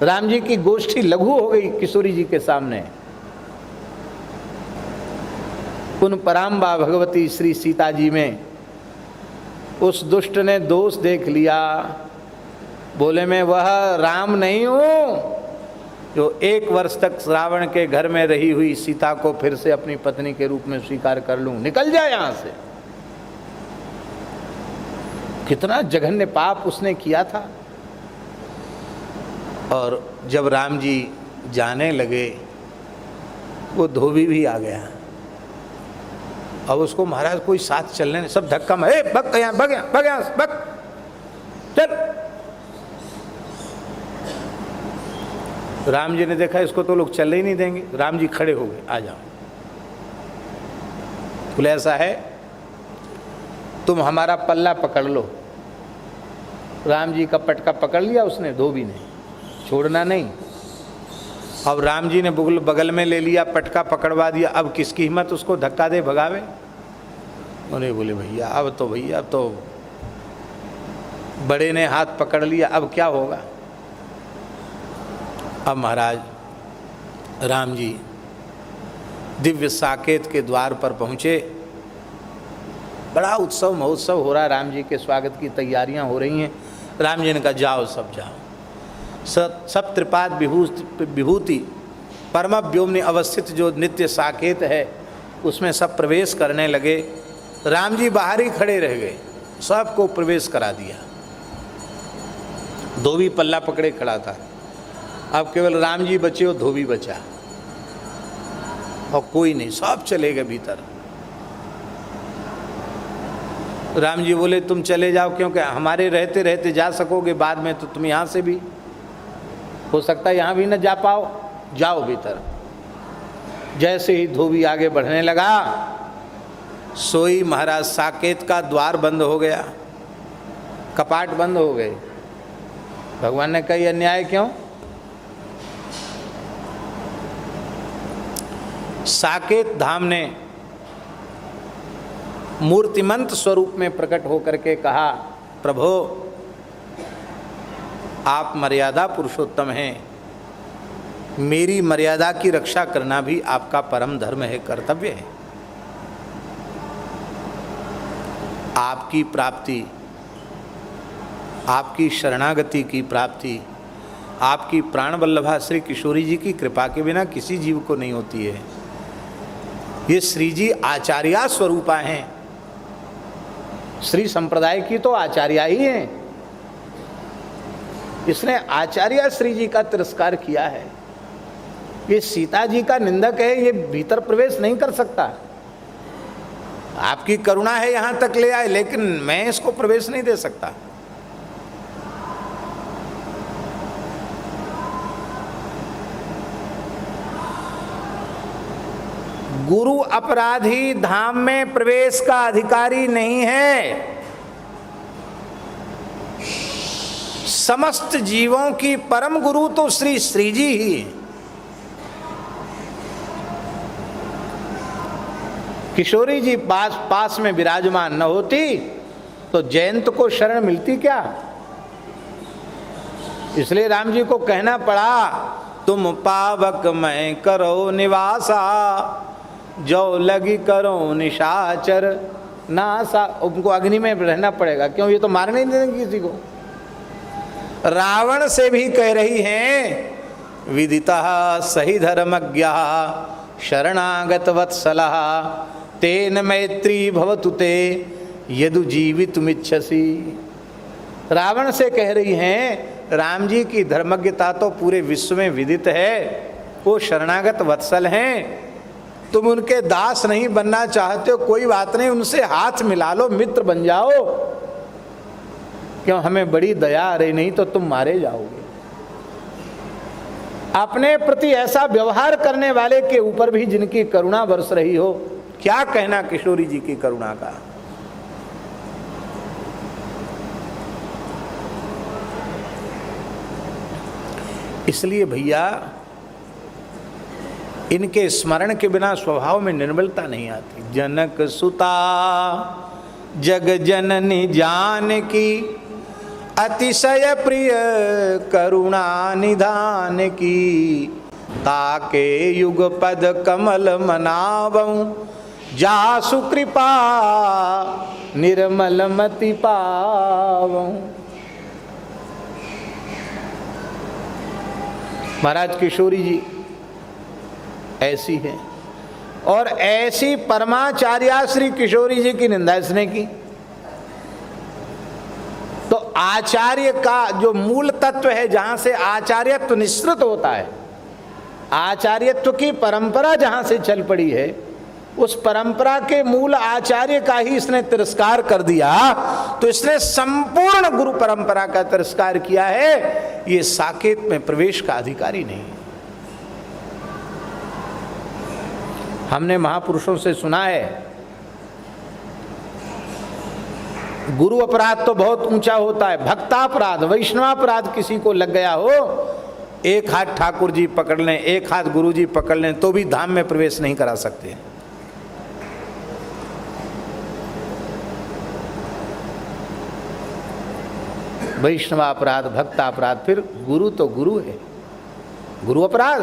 राम जी की गोष्ठी लघु हो गई किशोरी जी के सामने। उन पराम्बा भगवती श्री सीता जी में उस दुष्ट ने दोष देख लिया। बोले मैं वह राम नहीं हूं जो 1 वर्ष तक रावण के घर में रही हुई सीता को फिर से अपनी पत्नी के रूप में स्वीकार कर लूं, निकल जाए यहां से। कितना जघन्य पाप उसने किया था। और जब राम जी जाने लगे, वो धोबी भी आ गया। अब उसको महाराज कोई साथ चलने नहीं, सब धक्का मारे, भग यहाँ, भग यहाँ, भग यहाँ, भग, चल। राम जी ने देखा इसको तो लोग चलने ही नहीं देंगे। राम जी खड़े हो गए, आ जाओ। बोले ऐसा है, तुम हमारा पल्ला पकड़ लो। राम जी का पटका पकड़ लिया उसने, धोबी ने, छोड़ना नहीं। अब राम जी ने बगल में ले लिया, पटका पकड़वा दिया। अब किसकी हिम्मत उसको धक्का दे भगावे। उन्हें बोले भैया अब तो बड़े ने हाथ पकड़ लिया, अब क्या होगा। अब महाराज राम जी दिव्य साकेत के द्वार पर पहुँचे। बड़ा उत्सव महोत्सव हो रहा है, राम जी के स्वागत की तैयारियां हो रही हैं। राम जी ने कहा जाओ, सब जाओ। सब त्रिपाद विभूति परम व्योमनि अवस्थित जो नित्य साकेत है उसमें सब प्रवेश करने लगे। राम जी बाहर ही खड़े रह गए, सबको प्रवेश करा दिया। धोबी पल्ला पकड़े खड़ा था। अब केवल राम जी बचे और धोबी बचा, और कोई नहीं, सब चले गए भीतर। राम जी बोले तुम चले जाओ, क्योंकि हमारे रहते रहते जा सकोगे, बाद में तो तुम यहाँ से भी हो सकता है यहाँ भी न जा पाओ, जाओ भीतर। जैसे ही धोबी आगे बढ़ने लगा, सोई महाराज साकेत का द्वार बंद हो गया, कपाट बंद हो गए। भगवान ने कही अन्याय क्यों। साकेत धाम ने मूर्तिमंत स्वरूप में प्रकट होकर के कहा, प्रभो आप मर्यादा पुरुषोत्तम हैं, मेरी मर्यादा की रक्षा करना भी आपका परम धर्म है, कर्तव्य है। आपकी प्राप्ति, आपकी शरणागति की प्राप्ति, आपकी प्राण वल्लभा श्री किशोरी जी की कृपा के बिना किसी जीव को नहीं होती है। ये श्री जी आचार्या स्वरूपा हैं, श्री संप्रदाय की तो आचार्या ही हैं। इसने आचार्य श्री जी का तिरस्कार किया है। ये सीता जी का निंदक है, ये भीतर प्रवेश नहीं कर सकता। आपकी करुणा है यहां तक ले आए, लेकिन मैं इसको प्रवेश नहीं दे सकता। गुरु अपराधी धाम में प्रवेश का अधिकारी नहीं है। समस्त जीवों की परम गुरु तो श्री श्री जी ही। किशोरी जी पास में विराजमान न होती तो जयंत को शरण मिलती क्या। इसलिए राम जी को कहना पड़ा, तुम पावक मैं करो निवासा, जो लगी करो निशाचर नासा। उनको अग्नि में रहना पड़ेगा, क्यों, ये तो मारने नहीं देंगे किसी को। रावण से भी कह रही हैं, विदितः सही धर्मज्ञा शरणागत वत्सलः, तेन मैत्री भवतु ते यदु जीवितुमिच्छसि। रावण से कह रही हैं, राम जी की धर्मज्ञता तो पूरे विश्व में विदित है, वो शरणागत वत्सल हैं। तुम उनके दास नहीं बनना चाहते हो, कोई बात नहीं, उनसे हाथ मिला लो, मित्र बन जाओ। क्यों, हमें बड़ी दया आ रही, नहीं तो तुम मारे जाओगे। अपने प्रति ऐसा व्यवहार करने वाले के ऊपर भी जिनकी करुणा बरस रही हो, क्या कहना किशोरी जी की करुणा का। इसलिए भैया इनके स्मरण के बिना स्वभाव में निर्मलता नहीं आती। जनक सुता जग जननी जानकी, अतिशय प्रिय करुणा निधान की। ताके युग पद कमल मनावऊं, जासु कृपा निर्मल मति पावऊं। महाराज किशोरी जी ऐसी है, और ऐसी परमाचार्या श्री किशोरी जी की निंदा इसने की। तो आचार्य का जो मूल तत्व है, जहां से आचार्यत्व निश्चित होता है, आचार्यत्व की परंपरा जहां से चल पड़ी है, उस परंपरा के मूल आचार्य का ही इसने तिरस्कार कर दिया, तो इसने संपूर्ण गुरु परंपरा का तिरस्कार किया है। ये साकेत में प्रवेश का अधिकारी नहीं है। हमने महापुरुषों से सुना है, गुरु अपराध तो बहुत ऊंचा होता है, भक्तापराध वैष्णवापराध किसी को लग गया हो, एक हाथ ठाकुर जी पकड़ लें, एक हाथ गुरु जी पकड़ लें, तो भी धाम में प्रवेश नहीं करा सकते। वैष्णवापराध, भक्तापराध, फिर गुरु तो गुरु है, गुरु अपराध।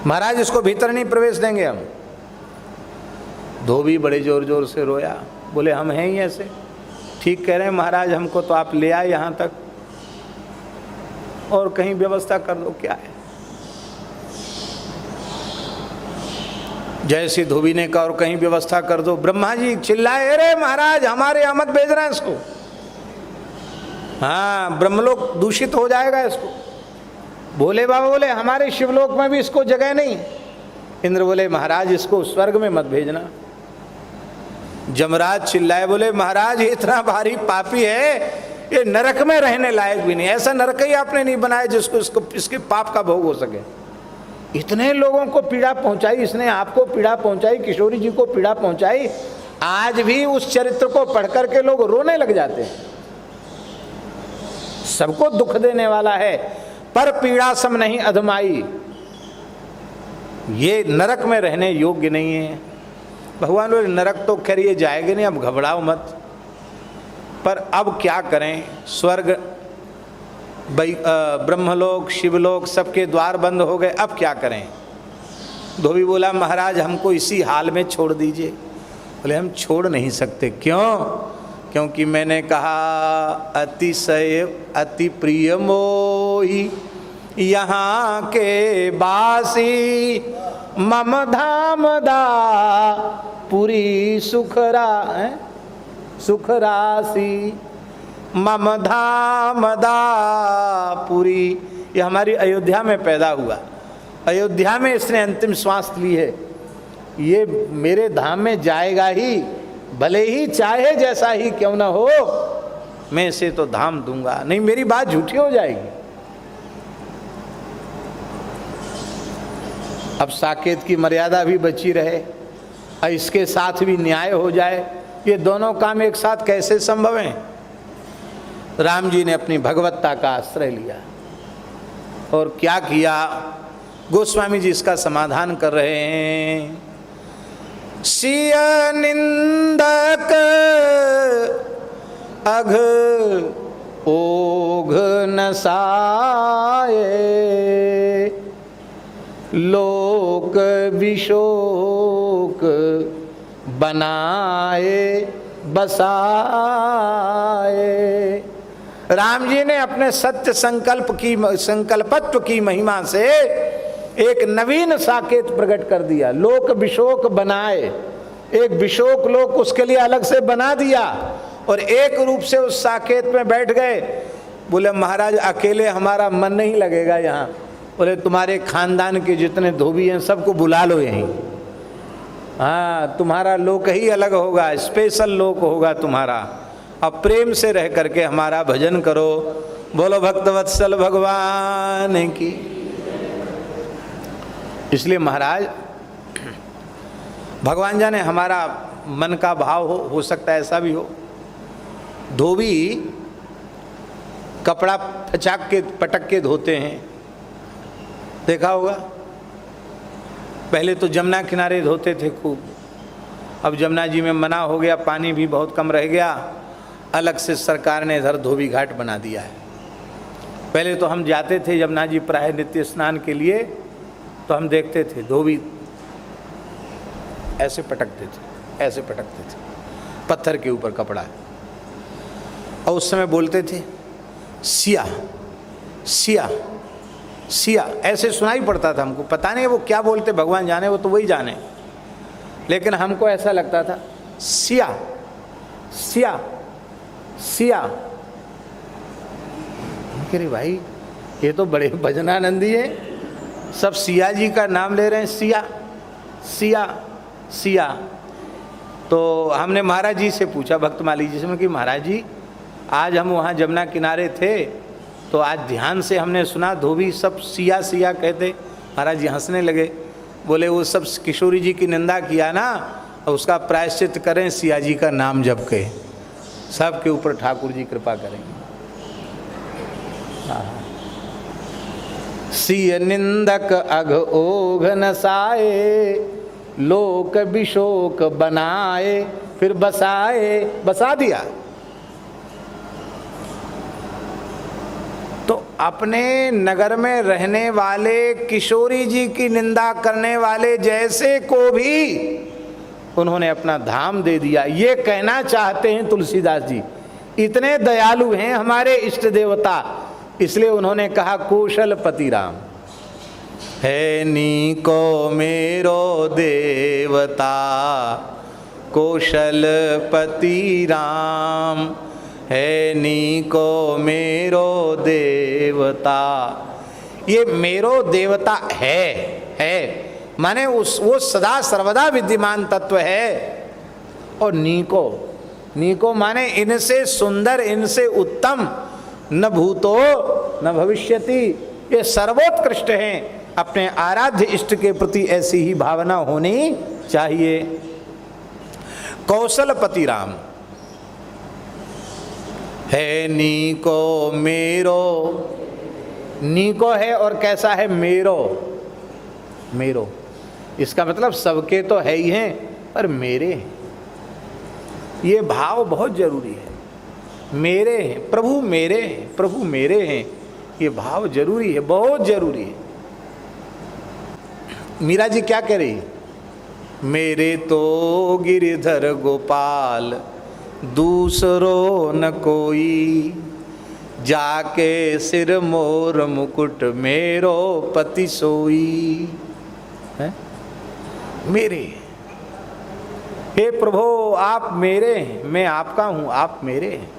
महाराज इसको भीतर नहीं प्रवेश देंगे हम। धोबी बड़े जोर जोर से रोया, बोले हम हैं ही ऐसे। ठीक कह रहे हैं महाराज, हमको तो आप ले आए यहाँ तक, और कहीं व्यवस्था कर दो, क्या है। जैसे धोबी ने कहा और कहीं व्यवस्था कर दो, ब्रह्मा जी चिल्लाए, अरे महाराज हमारे यहाँ मत भेज रहे हैं इसको, हाँ ब्रह्मलोक दूषित हो जाएगा इसको। भोले बाबा बोले हमारे शिवलोक में भी इसको जगह नहीं। इंद्र बोले महाराज इसको स्वर्ग में मत भेजना। जमराज चिल्लाए, बोले महाराज ये इतना भारी पापी है, ये नरक में रहने लायक भी नहीं, ऐसा नरक ही आपने नहीं बनाया जिसको इसके पाप का भोग हो सके। इतने लोगों को पीड़ा पहुंचाई इसने, आपको पीड़ा पहुंचाई, किशोरी जी को पीड़ा पहुंचाई। आज भी उस चरित्र को पढ़ करके लोग रोने लग जाते हैं। सबको दुख देने वाला है, पर पीड़ा सम नहीं अधमाई, ये नरक में रहने योग्य नहीं है। भगवान बोले नरक तो खैर ये जाएंगे नहीं, अब घबराओ मत, पर अब क्या करें, स्वर्ग ब्रह्मलोक शिवलोक सबके द्वार बंद हो गए, अब क्या करें। धोबी बोला महाराज हमको इसी हाल में छोड़ दीजिए। बोले हम छोड़ नहीं सकते। क्यों? क्योंकि मैंने कहा अतिशय अति प्रिय मोही यहाँ के बासी, मम धाम दा पुरी सुख राशि, मम धाम दा पुरी। ये हमारी अयोध्या में पैदा हुआ, अयोध्या में इसने अंतिम श्वास ली है, ये मेरे धाम में जाएगा ही, भले ही चाहे जैसा ही क्यों ना हो, मैं इसे तो धाम दूंगा, नहीं मेरी बात झूठी हो जाएगी। अब साकेत की मर्यादा भी बची रहे और इसके साथ भी न्याय हो जाए, ये दोनों काम एक साथ कैसे संभव हैं। राम जी ने अपनी भगवत्ता का आश्रय लिया और क्या किया, गोस्वामी जी इसका समाधान कर रहे हैं। सिय निंदक अघ ओघ नसाए, लोक विशोक बनाए बसाए। राम जी ने अपने सत्य संकल्पत्व की महिमा से एक नवीन साकेत प्रकट कर दिया। लोक विशोक बनाए, एक विशोक लोक उसके लिए अलग से बना दिया और एक रूप से उस साकेत में बैठ गए। बोले महाराज अकेले हमारा मन नहीं लगेगा यहाँ, बोले तुम्हारे खानदान के जितने धोबी हैं सबको बुला लो यहीं। हाँ, तुम्हारा लोक ही अलग होगा, स्पेशल लोक होगा तुम्हारा। अब प्रेम से रह करके हमारा भजन करो। बोलो भक्तवत्सल भगवान की। इसलिए महाराज, भगवान जाने हमारा मन का भाव हो सकता है ऐसा भी हो। धोबी कपड़ा फचाक के पटक के धोते हैं, देखा होगा। पहले तो जमुना किनारे धोते थे खूब, अब जमुना जी में मना हो गया, पानी भी बहुत कम रह गया, अलग से सरकार ने इधर धोबी घाट बना दिया है। पहले तो हम जाते थे यमुना जी प्राय नित्य स्नान के लिए, तो हम देखते थे धोबी ऐसे पटकते थे, ऐसे पटकते थे पत्थर के ऊपर कपड़ा, और उस समय बोलते थे सिया सिया सिया, ऐसे सुनाई पड़ता था हमको। पता नहीं वो क्या बोलते, भगवान जाने, वो तो वही जाने, लेकिन हमको ऐसा लगता था सिया सिया सिया। अरे भाई, ये तो बड़े भजनानंदी हैं, सब सिया जी का नाम ले रहे हैं, सिया सिया सिया। तो हमने महाराज जी से पूछा, भक्तमाली जी से, कि महाराज जी आज हम वहाँ जमुना किनारे थे तो आज ध्यान से हमने सुना धोबी सब सिया सिया कहते। महाराज जी हंसने लगे, बोले वो सब किशोरी जी की निंदा किया ना, और उसका प्रायश्चित करें, सिया जी का नाम जप के, सबके ऊपर ठाकुर जी कृपा करेंगे। सिय निंदक अघ ओघ नसाए, लोक विशोक बनाए, फिर बसाए, बसा दिया। तो अपने नगर में रहने वाले किशोरी जी की निंदा करने वाले जैसे को भी उन्होंने अपना धाम दे दिया। ये कहना चाहते हैं तुलसीदास जी, इतने दयालु हैं हमारे इष्ट देवता, इसलिए उन्होंने कहा कौशलपति राम है नीको मेरो देवता, कौशलपति राम है नीको मेरो देवता। ये मेरो देवता है माने वो सदा सर्वदा विद्यमान तत्व है। और नीको माने इनसे सुंदर, इनसे उत्तम न भूतो न भविष्यति, ये सर्वोत्कृष्ट हैं। अपने आराध्य इष्ट के प्रति ऐसी ही भावना होनी चाहिए। कौशलपति राम है नीको मेरो, नीको है और कैसा है, मेरो मेरो, इसका मतलब सबके तो है ही हैं पर मेरे हैं। ये भाव बहुत जरूरी है। मेरे हैं प्रभु, मेरे हैं प्रभु, मेरे हैं, ये भाव जरूरी है, बहुत जरूरी है। मीरा जी क्या कह रही, मेरे तो गिरधर गोपाल दूसरो न कोई, जाके सिर मोर मुकुट मेरो पति सोई। है मेरे, हे प्रभु आप मेरे हैं, मैं आपका हूं, आप मेरे हैं।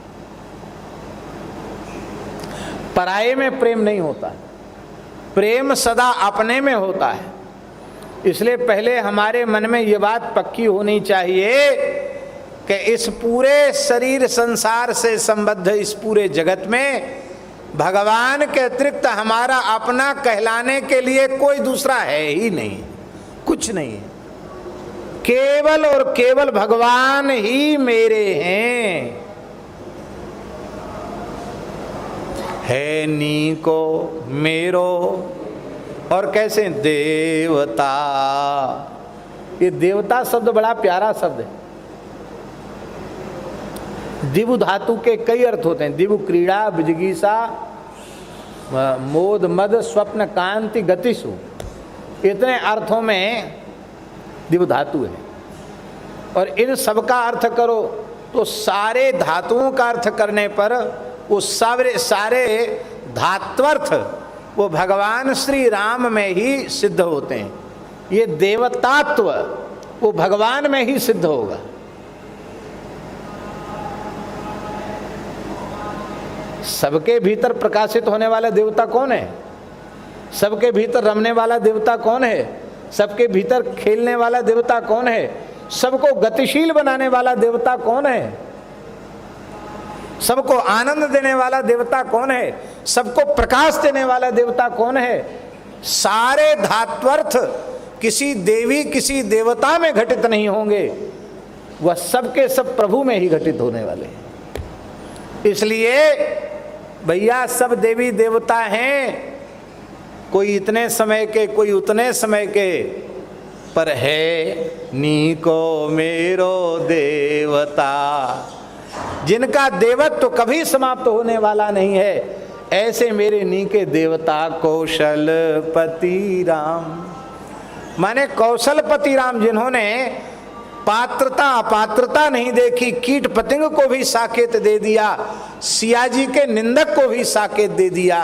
पराये में प्रेम नहीं होता, प्रेम सदा अपने में होता है। इसलिए पहले हमारे मन में ये बात पक्की होनी चाहिए कि इस पूरे शरीर संसार से संबद्ध इस पूरे जगत में भगवान के अतिरिक्त हमारा अपना कहलाने के लिए कोई दूसरा है ही नहीं, कुछ नहीं है। केवल और केवल भगवान ही मेरे हैं। है नीको मेरो, और कैसे देवता। ये देवता शब्द बड़ा प्यारा शब्द है। दिवु धातु के कई अर्थ होते हैं, दिवु क्रीड़ा, विजिगीषा, मोद मद स्वप्न कांति गतिषु, इतने अर्थों में दिवु धातु है। और इन सब का अर्थ करो तो सारे धातुओं का अर्थ करने पर वो सारे धात्वर्थ वो भगवान श्री राम में ही सिद्ध होते हैं। ये देवतात्व वो भगवान में ही सिद्ध होगा। सबके भीतर प्रकाशित होने वाला देवता कौन है? सबके भीतर रमने वाला देवता कौन है? सबके भीतर खेलने वाला देवता कौन है? सबको गतिशील बनाने वाला देवता कौन है? सबको आनंद देने वाला देवता कौन है? सबको प्रकाश देने वाला देवता कौन है? सारे धात्वर्थ किसी देवी किसी देवता में घटित नहीं होंगे, वह सबके सब प्रभु में ही घटित होने वाले हैं। इसलिए भैया सब देवी देवता हैं, कोई इतने समय के कोई उतने समय के, पर है नीको मेरो देवता, जिनका देवत्व तो कभी समाप्त होने वाला नहीं है, ऐसे मेरे नीके देवता कौशलपति राम। माने कौशलपति राम, जिन्होंने पात्रता अपात्रता नहीं देखी, कीट पतंग को भी साकेत दे दिया, सिया जी के निंदक को भी साकेत दे दिया,